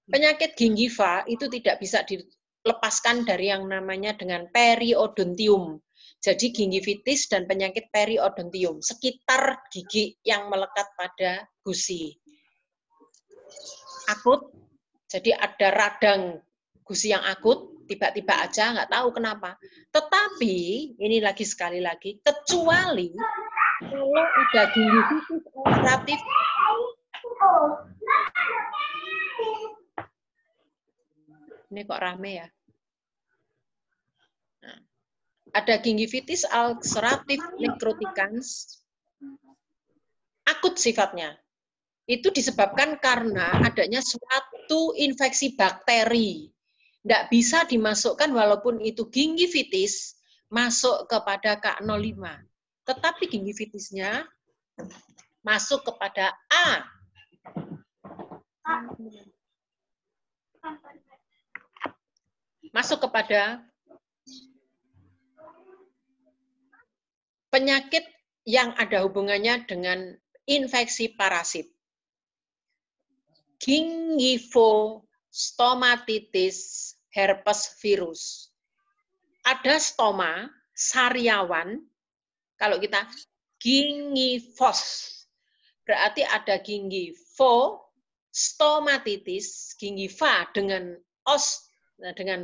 Speaker 1: Penyakit gingiva itu tidak bisa dilepaskan dari yang namanya dengan periodontium. Jadi gingivitis dan penyakit periodontium, sekitar gigi yang melekat pada gusi. Akut, jadi ada radang gusi yang akut, tiba-tiba aja, nggak tahu kenapa. Tetapi, ini lagi sekali lagi, kecuali kalau ada gingivitis ulceratif, ini kok rame ya? Nah, ada gingivitis ulceratif necroticans, akut sifatnya. Itu disebabkan karena adanya suatu infeksi bakteri. Tidak bisa dimasukkan walaupun itu gingivitis masuk kepada K05. Tetapi gingivitisnya masuk kepada A. Masuk kepada penyakit yang ada hubungannya dengan infeksi parasit. Gingivostomatitis herpes virus. Ada stoma, sariawan, kalau kita gingivos, berarti ada gingivostomatitis, gingiva dengan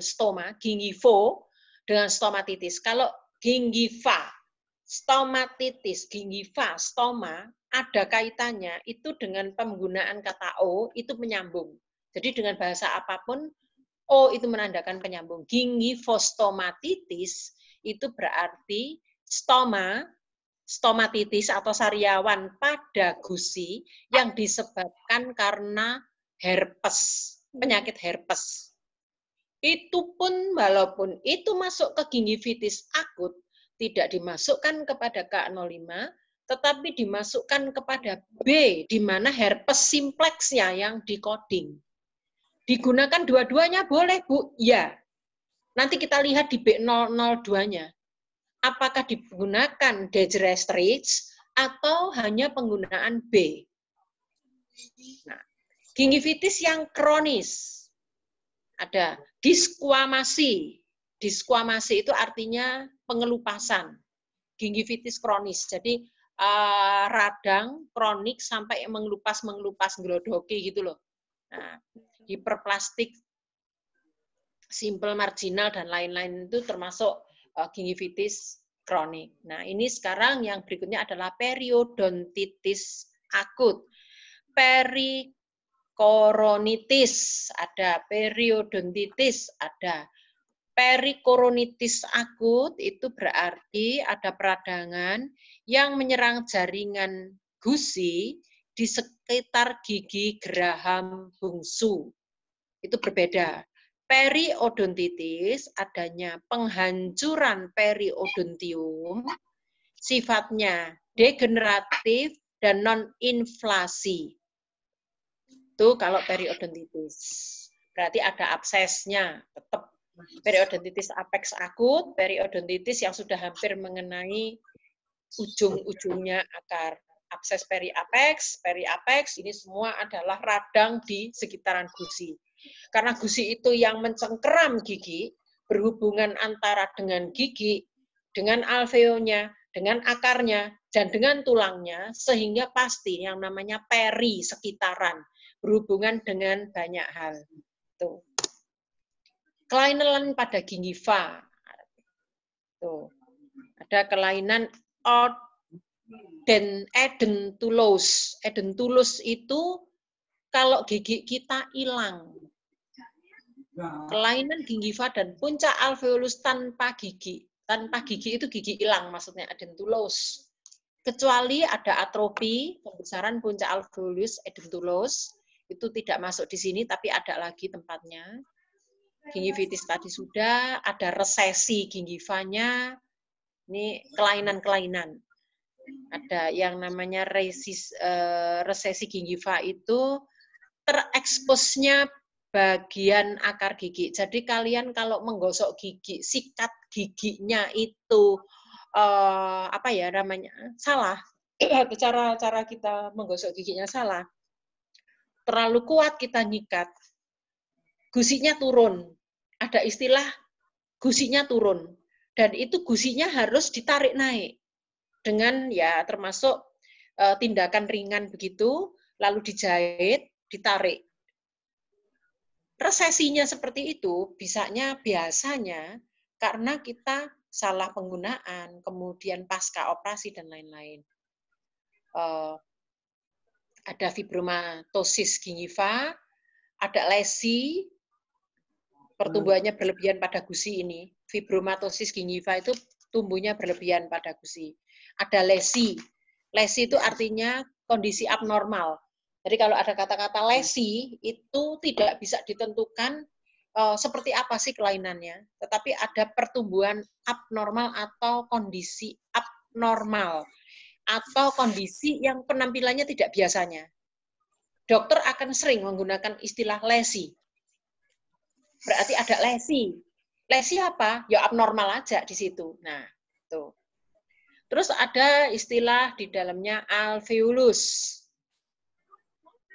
Speaker 1: stoma, gingivo, dengan stomatitis. Kalau gingiva, stomatitis, gingiva, stoma, ada kaitannya itu dengan penggunaan kata O, itu menyambung. Jadi dengan bahasa apapun, O itu menandakan penyambung. Gingivostomatitis itu berarti stoma, stomatitis atau sariawan pada gusi yang disebabkan karena herpes, penyakit herpes. Itu pun walaupun itu masuk ke gingivitis akut, tidak dimasukkan kepada K05, tetapi dimasukkan kepada B, di mana herpes simplexnya yang dikoding. Digunakan dua-duanya boleh, Bu? Ya. Nanti kita lihat di B002-nya. Apakah digunakan Dejerestrix atau hanya penggunaan B? Nah, gingivitis yang kronis. Ada disquamasi. Disquamasi itu artinya pengelupasan. Gingivitis kronis. Jadi radang kronik sampai mengelupas gelodoki gitu loh. Nah, hiperplastik, simple marginal dan lain-lain itu termasuk gingivitis kronik. Nah, ini sekarang yang berikutnya adalah periodontitis akut. Perikoronitis ada, periodontitis ada. Perikoronitis akut itu berarti ada peradangan yang menyerang jaringan gusi di sekitar gigi geraham bungsu. Itu berbeda. Periodontitis adanya penghancuran periodontium, sifatnya degeneratif dan non-inflasi. Itu kalau periodontitis. Berarti ada absesnya, tetap. Periodontitis apex akut, periodontitis yang sudah hampir mengenai ujung-ujungnya akar. Abses periapex, ini semua adalah radang di sekitaran gusi. Karena gusi itu yang mencengkeram gigi, berhubungan antara dengan gigi, dengan alveolnya, dengan akarnya, dan dengan tulangnya, sehingga pasti yang namanya peri, sekitaran, berhubungan dengan banyak hal. Tuh. Kelainan pada gingiva. Tuh. Ada kelainan edentulous. Edentulous itu kalau gigi kita hilang. Kelainan gingiva dan puncak alveolus tanpa gigi. Tanpa gigi itu gigi hilang, maksudnya edentulous. Kecuali ada atrofi, pembesaran puncak alveolus edentulous, itu tidak masuk di sini, tapi ada lagi tempatnya. Gingivitis tadi sudah, ada resesi gingivanya, ini kelainan-kelainan. Ada yang namanya resesi gingiva itu tereksposnya bagian akar gigi. Jadi kalian kalau menggosok gigi, sikat giginya itu apa ya namanya salah, cara kita menggosok giginya salah, terlalu kuat kita nyikat, gusinya turun. Ada istilah gusinya turun, dan itu gusinya harus ditarik naik dengan ya termasuk tindakan ringan begitu, lalu dijahit, ditarik. Resesinya seperti itu biasanya karena kita salah penggunaan, kemudian pasca operasi dan lain-lain. Ada fibromatosis gingiva, ada lesi, pertumbuhannya berlebihan pada gusi ini. Fibromatosis gingiva itu tumbuhnya berlebihan pada gusi. Ada lesi. Lesi itu artinya kondisi abnormal. Jadi kalau ada kata-kata lesi, itu tidak bisa ditentukan seperti apa sih kelainannya. Tetapi ada pertumbuhan abnormal atau kondisi abnormal. Atau kondisi yang penampilannya tidak biasanya. Dokter akan sering menggunakan istilah lesi. Berarti ada lesi. Lesi apa? Ya abnormal aja di situ. Nah, tuh. Terus ada istilah di dalamnya alveolus.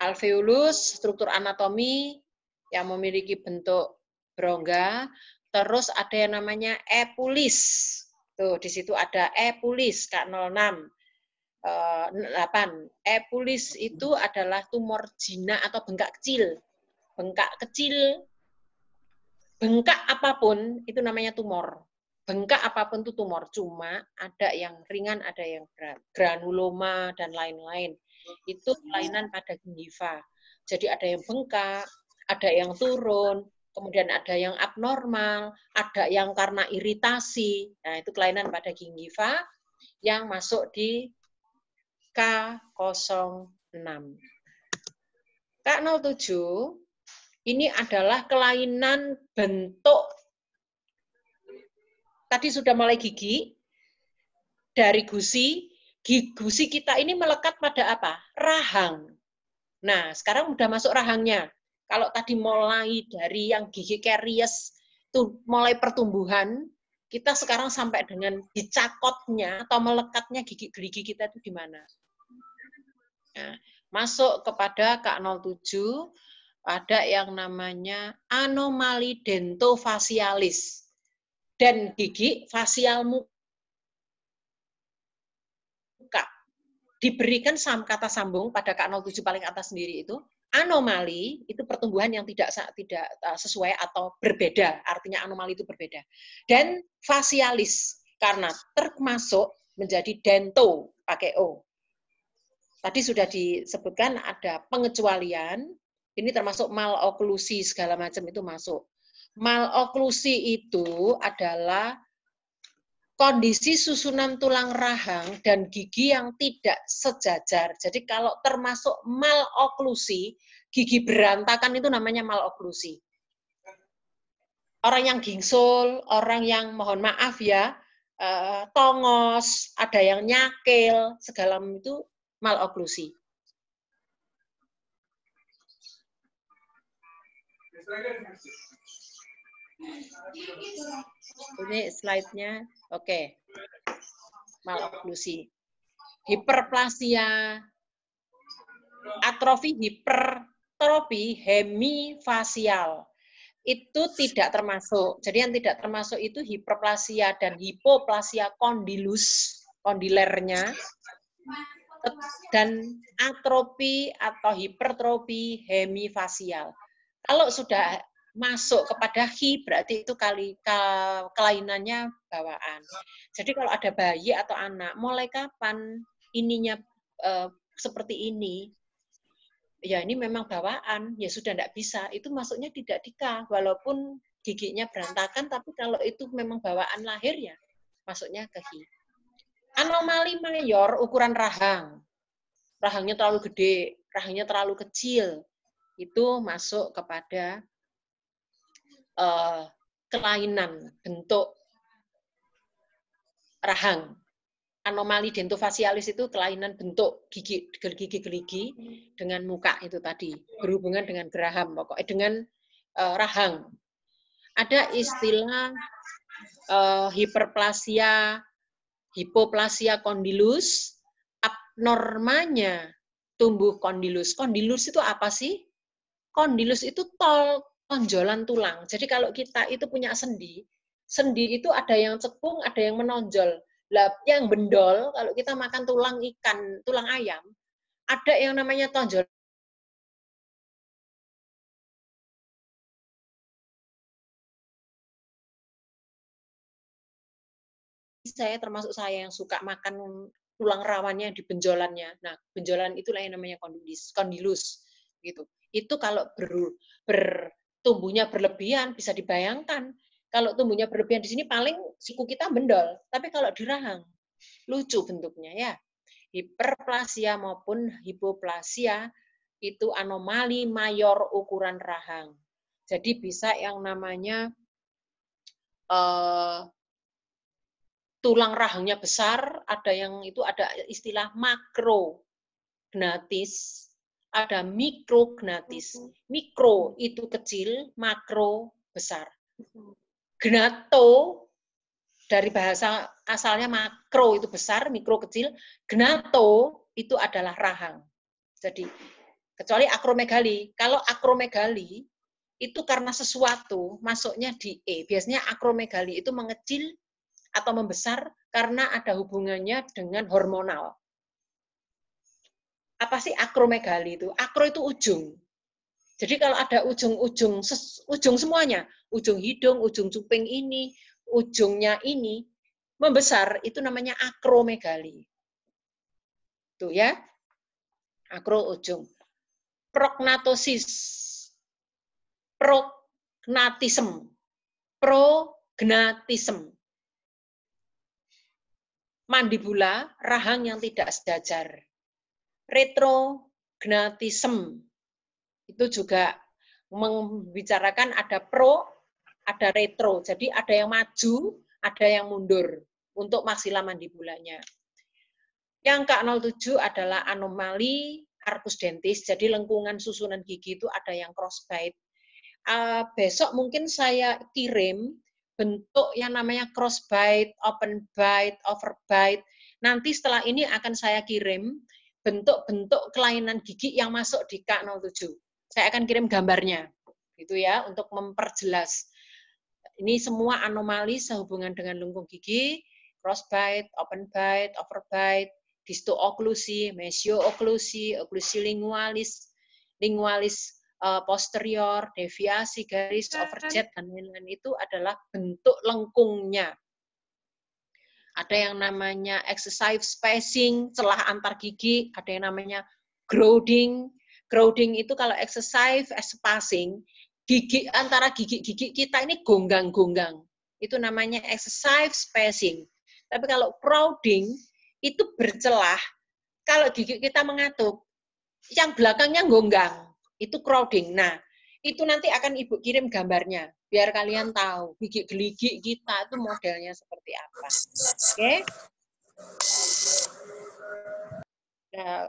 Speaker 1: Alveolus, struktur anatomi yang memiliki bentuk berongga. Terus ada yang namanya epulis. Tuh, di situ ada epulis, K06. 8. Epulis itu adalah tumor jinak atau bengkak kecil. Bengkak kecil, bengkak apapun itu namanya tumor. bengkak apapun itu tumor, cuma ada yang ringan, ada yang berat, granuloma dan lain-lain. Itu kelainan pada gingiva. Jadi ada yang bengkak, ada yang turun, kemudian ada yang abnormal, ada yang karena iritasi. Nah, itu kelainan pada gingiva yang masuk di K06. K07 ini adalah kelainan bentuk. Tadi sudah mulai gigi, dari gusi. Gusi kita ini melekat pada apa? Rahang. Nah, sekarang udah masuk rahangnya. Kalau tadi mulai dari yang gigi karies, tuh mulai pertumbuhan, kita sekarang sampai dengan dicakotnya atau melekatnya gigi kita itu di mana? Nah, masuk kepada K07, ada yang namanya anomali dentofasialis. Dan gigi fasial muka. Diberikan kata sambung pada K07 paling atas sendiri itu, anomali itu pertumbuhan yang tidak sesuai atau berbeda, artinya anomali itu berbeda. Dan fasialis, karena termasuk menjadi dento, pakai O. Tadi sudah disebutkan ada pengecualian, ini termasuk maloklusi, segala macam itu masuk. Maloklusi itu adalah kondisi susunan tulang rahang dan gigi yang tidak sejajar. Jadi kalau termasuk maloklusi, gigi berantakan itu namanya maloklusi. Orang yang gingsul, orang yang mohon maaf ya, tongos, ada yang nyakil, segala itu maloklusi. Ini slide-nya, oke. Maloklusi. Hiperplasia, atrofi hipertrofi hemifasial. Itu tidak termasuk. Jadi yang tidak termasuk itu hiperplasia dan hipoplasia kondilernya, dan atrofi atau hipertrofi hemifasial. Kalau sudah masuk kepada hi, berarti itu kelainannya bawaan. Jadi kalau ada bayi atau anak, mulai kapan ininya seperti ini? Ya ini memang bawaan, ya sudah tidak bisa. Itu masuknya tidak di K, walaupun giginya berantakan, tapi kalau itu memang bawaan lahir ya, masuknya ke hi. Anomali mayor, ukuran rahang. Rahangnya terlalu gede, rahangnya terlalu kecil. Itu masuk kepada kelainan bentuk rahang. Anomali dentofasialis itu kelainan bentuk gigi geligi dengan muka itu tadi, berhubungan dengan geraham, pokoknya dengan rahang. Ada istilah hiperplasia, hipoplasia kondilus, abnormanya tumbuh kondilus. Kondilus itu apa sih? Kondilus itu tonjolan tulang. Jadi kalau kita itu punya sendi, sendi itu ada yang cekung, ada yang menonjol. Lah, yang bendol, kalau kita makan tulang ikan, tulang ayam, ada yang namanya tonjol. Saya termasuk saya yang suka makan tulang rawannya di benjolannya. Nah, benjolan itulah yang namanya kondilus. Gitu. Itu kalau tumbuhnya berlebihan, bisa dibayangkan. Kalau tumbuhnya berlebihan di sini paling siku kita bendol, tapi kalau di rahang lucu bentuknya ya. Hiperplasia maupun hipoplasia itu anomali mayor ukuran rahang. Jadi bisa yang namanya tulang rahangnya besar, ada yang itu ada istilah makrognatis, ada mikrognatis. Mikro itu kecil, makro besar. Gnato dari bahasa asalnya makro itu besar, mikro kecil. Gnato itu adalah rahang. Jadi kecuali akromegali. Kalau akromegali itu karena sesuatu masuknya di E. Biasanya akromegali itu mengecil atau membesar karena ada hubungannya dengan hormonal. Apa sih akromegali itu? Akro itu ujung. Jadi kalau ada ujung semuanya, ujung hidung, ujung cuping ini, ujungnya ini membesar, itu namanya akromegali. Tuh ya, akro ujung. Prognatosis, prognatism, prognatism. Mandibula, rahang yang tidak sejajar. Retrognatism, itu juga membicarakan ada pro, ada retro. Jadi ada yang maju, ada yang mundur untuk maksila mandibulanya. Yang ke-07 adalah anomali arcus dentis, jadi lengkungan susunan gigi itu ada yang crossbite. Besok mungkin saya kirim bentuk yang namanya crossbite, open bite, overbite. Nanti setelah ini akan saya kirim bentuk-bentuk kelainan gigi yang masuk di K07. Saya akan kirim gambarnya, gitu ya, untuk memperjelas. Ini semua anomali sehubungan dengan lengkung gigi, crossbite, open bite, overbite, disto-oklusi, mesio-oklusi, oklusi lingualis, lingualis posterior, deviasi garis, overjet, dan lain-lain itu adalah bentuk lengkungnya. Ada yang namanya excessive spacing, celah antar gigi, ada yang namanya crowding. Crowding itu kalau excessive spacing, gigi antara gigi-gigi kita ini gonggang-gonggang. Itu namanya excessive spacing. Tapi kalau crowding itu bercelah, kalau gigi kita mengatup, yang belakangnya gonggang, itu crowding. Nah, itu nanti akan Ibu kirim gambarnya, biar kalian tahu gigi geligi kita itu modelnya seperti apa. Oke? Nah,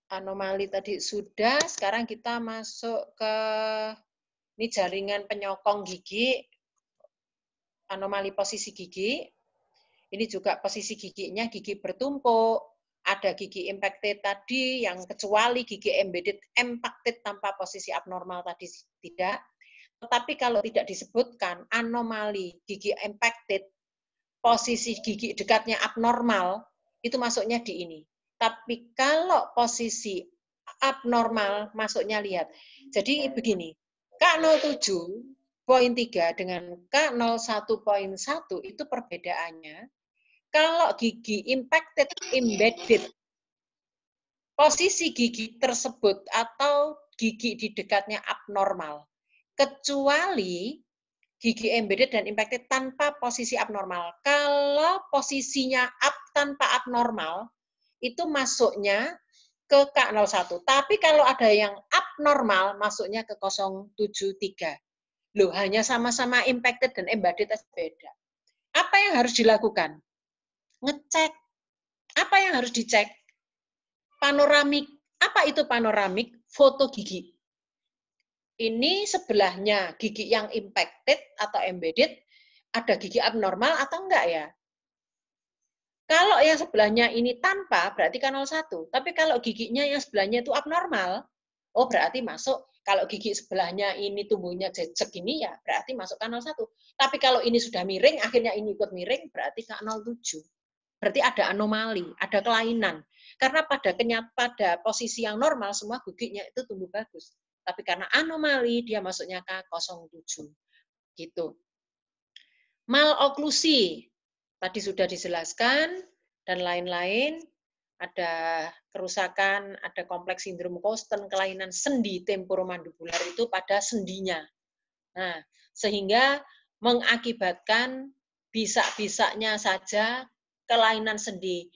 Speaker 1: anomali tadi sudah, sekarang kita masuk ke ini jaringan penyokong gigi, anomali posisi gigi. Ini juga posisi giginya, gigi bertumpuk, ada gigi impacted tadi, yang kecuali gigi embedded impacted tanpa posisi abnormal tadi tidak. Tetapi kalau tidak disebutkan anomali gigi impacted, posisi gigi dekatnya abnormal, itu masuknya di ini. Tapi kalau posisi abnormal, masuknya lihat. Jadi begini, K07.3 dengan K01.1 itu perbedaannya. Kalau gigi impacted embedded, posisi gigi tersebut atau gigi di dekatnya abnormal, kecuali gigi embedded dan impacted tanpa posisi abnormal. Kalau posisinya tanpa abnormal, itu masuknya ke K01. Tapi kalau ada yang abnormal, masuknya ke 073. Loh, hanya sama-sama impacted dan embedded beda. Apa yang harus dilakukan? Ngecek. Apa yang harus dicek? Panoramik. Apa itu panoramik? Foto gigi. Ini sebelahnya gigi yang impacted atau embedded, ada gigi abnormal atau enggak ya? Kalau yang sebelahnya ini tanpa, berarti K01. Tapi kalau giginya yang sebelahnya itu abnormal, oh berarti masuk. Kalau gigi sebelahnya ini tumbuhnya jejek ini, ya berarti masuk K01. Tapi kalau ini sudah miring, akhirnya ini ikut miring, berarti K07. Berarti ada anomali, ada kelainan. Karena pada posisi yang normal, semua giginya itu tumbuh bagus. Tapi karena anomali, dia masuknya K07. Gitu. Maloklusi, tadi sudah dijelaskan, dan lain-lain. Ada kerusakan, ada kompleks sindrom Kosten, kelainan sendi temporomandibular itu pada sendinya. Nah, sehingga mengakibatkan bisa-bisanya saja kelainan sendi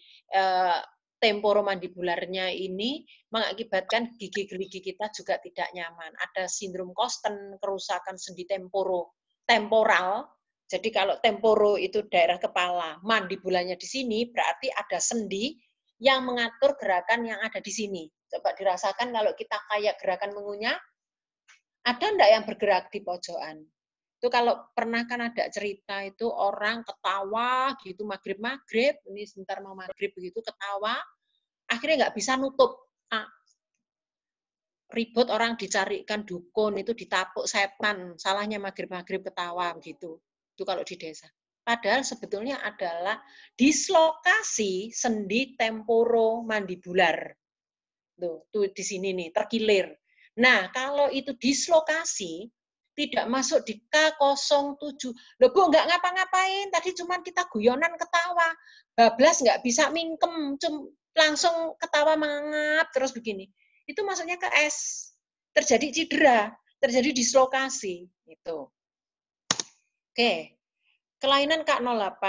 Speaker 1: temporomandibularnya ini mengakibatkan gigi geligi kita juga tidak nyaman. Ada sindrom Kosten, kerusakan sendi temporal. Jadi kalau temporo itu daerah kepala, mandibulanya di sini, berarti ada sendi yang mengatur gerakan yang ada di sini. Coba dirasakan kalau kita kayak gerakan mengunyah, ada enggak yang bergerak di pojokan? Itu kalau pernah kan ada cerita itu orang ketawa gitu maghrib, ini sebentar mau maghrib begitu ketawa, akhirnya nggak bisa nutup. Ribut orang dicarikan dukun, itu ditapuk setan, salahnya maghrib ketawa begitu. Itu kalau di desa. Padahal sebetulnya adalah dislokasi sendi temporomandibular. Tuh di sini nih, terkilir. Nah, kalau itu dislokasi, tidak masuk di K07. Loh Bu, nggak ngapa-ngapain, tadi cuma kita guyonan ketawa. Bablas nggak bisa mingkem, langsung ketawa mangap, terus begini. Itu masuknya ke S. Terjadi cedera, terjadi dislokasi. Gitu. Oke. Kelainan K08,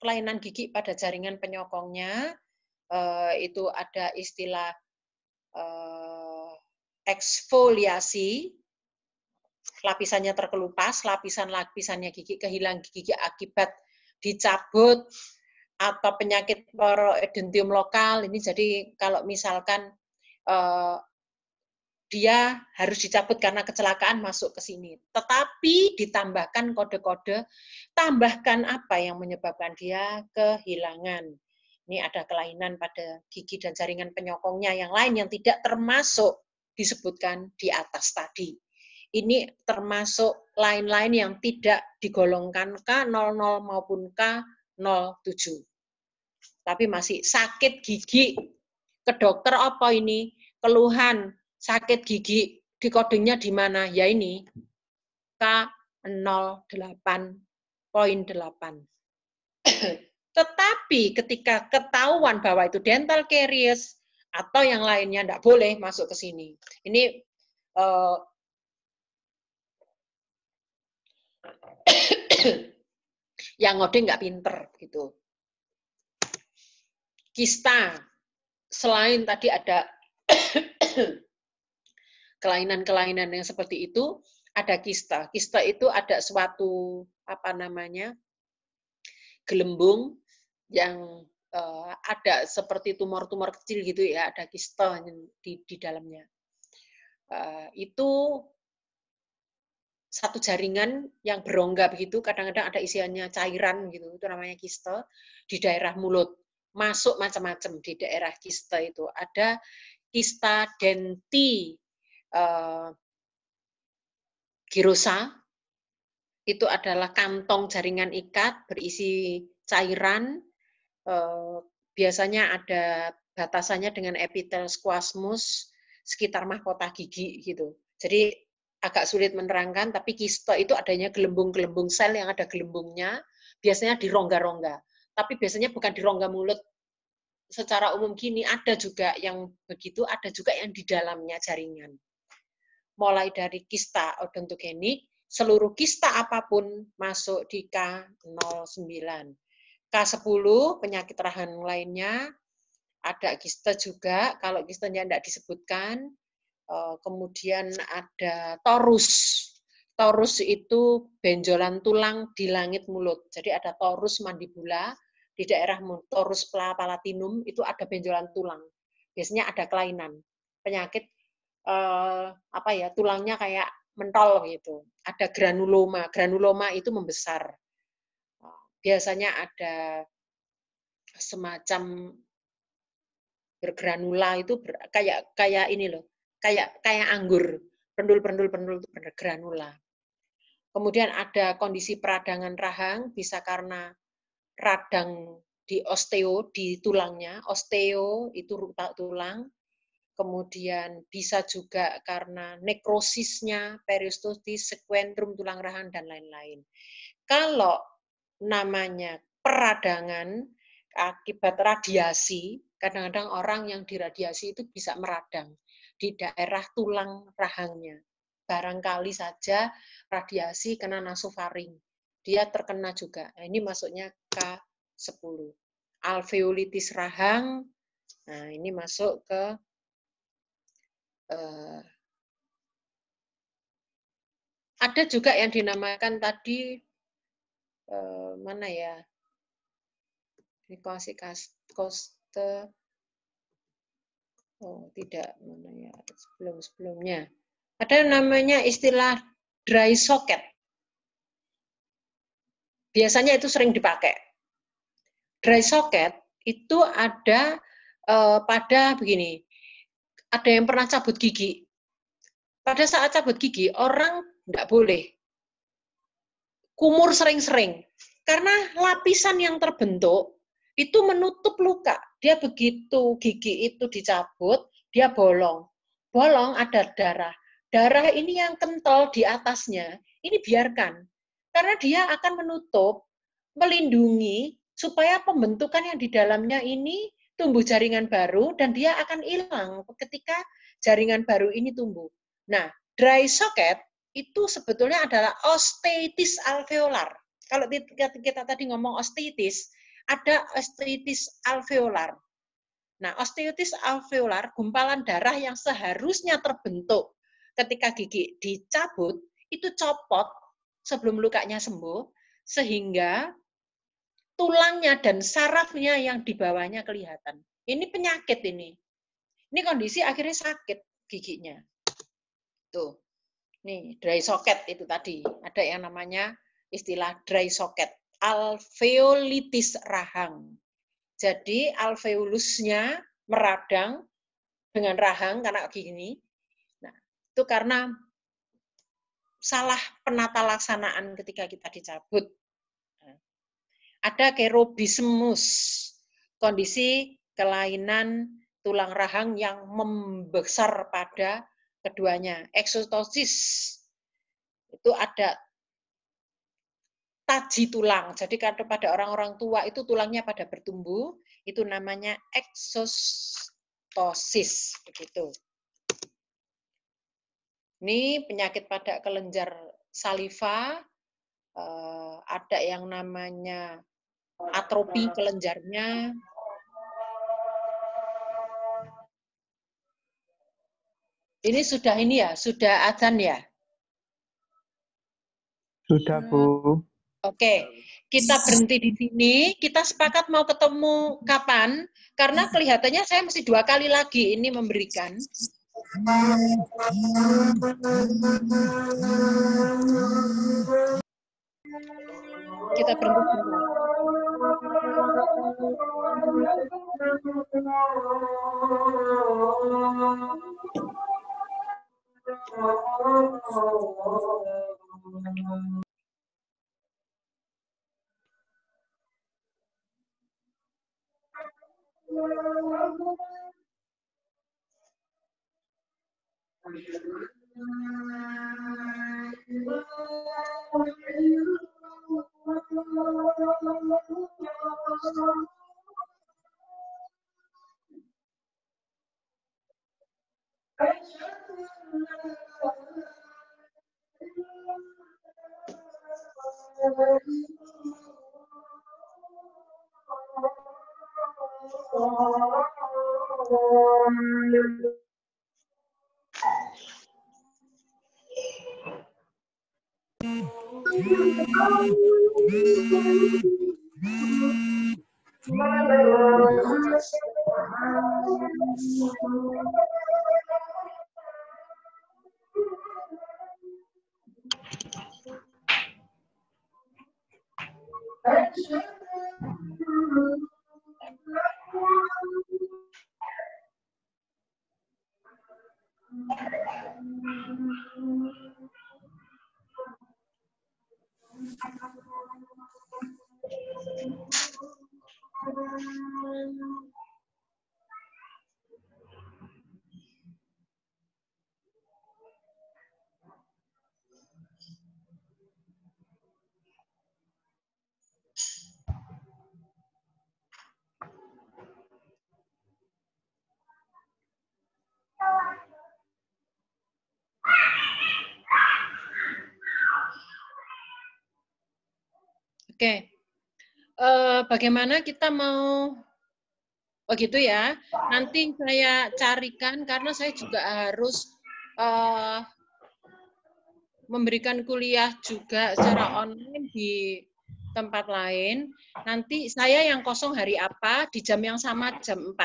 Speaker 1: kelainan gigi pada jaringan penyokongnya, itu ada istilah eksfoliasi, lapisannya terkelupas, lapisannya gigi kehilangan gigi akibat dicabut atau penyakit poroidentium lokal. Ini jadi kalau misalkan dia harus dicabut karena kecelakaan masuk ke sini. Tetapi ditambahkan kode-kode, tambahkan apa yang menyebabkan dia kehilangan. Ini ada kelainan pada gigi dan jaringan penyokongnya yang lain yang tidak termasuk disebutkan di atas tadi. Ini termasuk lain-lain yang tidak digolongkan K00 maupun K07. Tapi masih sakit gigi. Ke dokter apa ini? Keluhan sakit gigi, di codingnya di mana? Ya ini, K08.8. Tetapi ketika ketahuan bahwa itu dental caries atau yang lainnya, tidak boleh masuk ke sini. Ini yang ngoding nggak pinter. Gitu. Kista, selain tadi ada kelainan-kelainan yang seperti itu, ada kista. Kista itu ada suatu gelembung yang ada seperti tumor-tumor kecil gitu ya, ada kista di dalamnya. Itu satu jaringan yang berongga begitu, kadang-kadang ada isiannya cairan gitu, itu namanya kista di daerah mulut. Masuk macam-macam di daerah kista itu. Ada kista denti girosa, itu adalah kantong jaringan ikat berisi cairan, biasanya ada batasannya dengan epitel squamous sekitar mahkota gigi gitu. Jadi agak sulit menerangkan, tapi kista itu adanya gelembung-gelembung sel yang ada gelembungnya, biasanya di rongga-rongga. Tapi biasanya bukan di rongga mulut secara umum gini, ada juga yang begitu, ada juga yang di dalamnya jaringan. Mulai dari kista odontogenik, seluruh kista apapun masuk di K09. K10, penyakit rahang lainnya, ada kista juga, kalau kistanya tidak disebutkan. Kemudian ada torus. Torus itu benjolan tulang di langit mulut. Jadi ada torus mandibula, di daerah torus palatinum itu ada benjolan tulang. Biasanya ada kelainan. Penyakit tulangnya kayak mentol gitu. Ada granuloma. Granuloma itu membesar. Biasanya ada semacam bergranula itu kayak ini loh. Kayak anggur. Pendul-pendul itu bergranula. Kemudian ada kondisi peradangan rahang, bisa karena radang di osteo, di tulangnya. Osteo itu tulang. Kemudian bisa juga karena nekrosisnya, periostosis, sekuentrum tulang rahang, dan lain-lain. Kalau namanya peradangan akibat radiasi, kadang-kadang orang yang diradiasi itu bisa meradang di daerah tulang rahangnya. Barangkali saja radiasi kena nasofaring, dia terkena juga. Nah, ini masuknya K10. Alveolitis rahang, nah ini masuk ke ada juga yang dinamakan tadi mana ya, koste, tidak mana ya, sebelumnya ada namanya istilah dry socket. Biasanya itu sering dipakai. Dry socket itu ada pada begini. Ada yang pernah cabut gigi. Pada saat cabut gigi, orang tidak boleh kumur sering-sering. Karena lapisan yang terbentuk, itu menutup luka. Dia begitu gigi itu dicabut, dia bolong. Bolong ada darah. darah ini yang kental di atasnya, ini biarkan. Karena dia akan menutup, melindungi, supaya pembentukan yang di dalamnya ini tumbuh jaringan baru, dan dia akan hilang ketika jaringan baru ini tumbuh. Nah, dry socket itu sebetulnya adalah osteitis alveolar. Kalau kita tadi ngomong osteitis, ada osteitis alveolar. Nah, osteitis alveolar, gumpalan darah yang seharusnya terbentuk ketika gigi dicabut, itu copot sebelum lukanya sembuh, sehingga tulangnya dan sarafnya yang di bawahnya kelihatan. Ini penyakit ini. Ini kondisi akhirnya sakit giginya. Tuh. Nih, dry socket itu tadi. Ada yang namanya istilah dry socket. Alveolitis rahang. Jadi alveolusnya meradang dengan rahang karena gini. Nah, itu karena salah penata laksanaan ketika kita dicabut. Nah, ada kerobismus, kondisi kelainan tulang rahang yang membesar pada keduanya. Eksotosis, itu ada taji tulang. Jadi kalau pada orang-orang tua itu tulangnya pada bertumbuh, itu namanya eksostosis. Begitu. Ini penyakit pada kelenjar saliva, ada yang namanya atrofi kelenjarnya. Ini sudah azan ya?
Speaker 5: Sudah, Bu.
Speaker 1: Oke, kita berhenti di sini. Kita sepakat mau ketemu kapan? Karena kelihatannya saya mesti 2 kali lagi ini memberikan. Kita berhenti sebentar. Oke, bagaimana kita mau, oh gitu ya, nanti saya carikan karena saya juga harus memberikan kuliah juga secara online di tempat lain. Nanti saya yang kosong hari apa, di jam yang sama jam 4,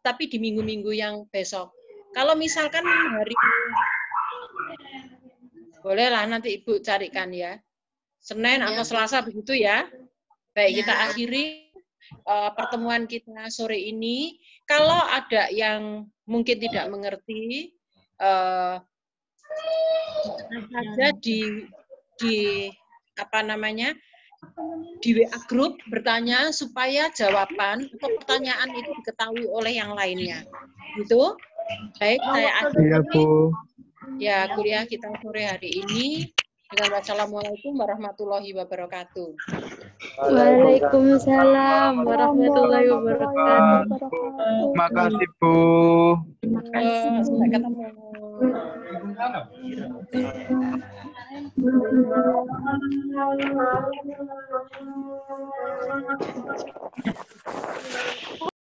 Speaker 1: tapi di minggu-minggu yang besok. Kalau misalkan hari, bolehlah nanti Ibu carikan ya. Senin atau Selasa begitu ya. Baik, kita akhiri pertemuan kita sore ini. Kalau ada yang mungkin tidak mengerti, saja di apa namanya, di WA group bertanya supaya jawaban atau pertanyaan itu diketahui oleh yang lainnya. Gitu. Baik, saya akhiri.
Speaker 5: Iya, Bu.
Speaker 1: Ya, kuliah kita sore hari ini dengan wassalamualaikum warahmatullahi wabarakatuh.
Speaker 2: Waalaikumsalam warahmatullahi wabarakatuh.
Speaker 5: Terima kasih, Bu.
Speaker 1: Sampai ketemu.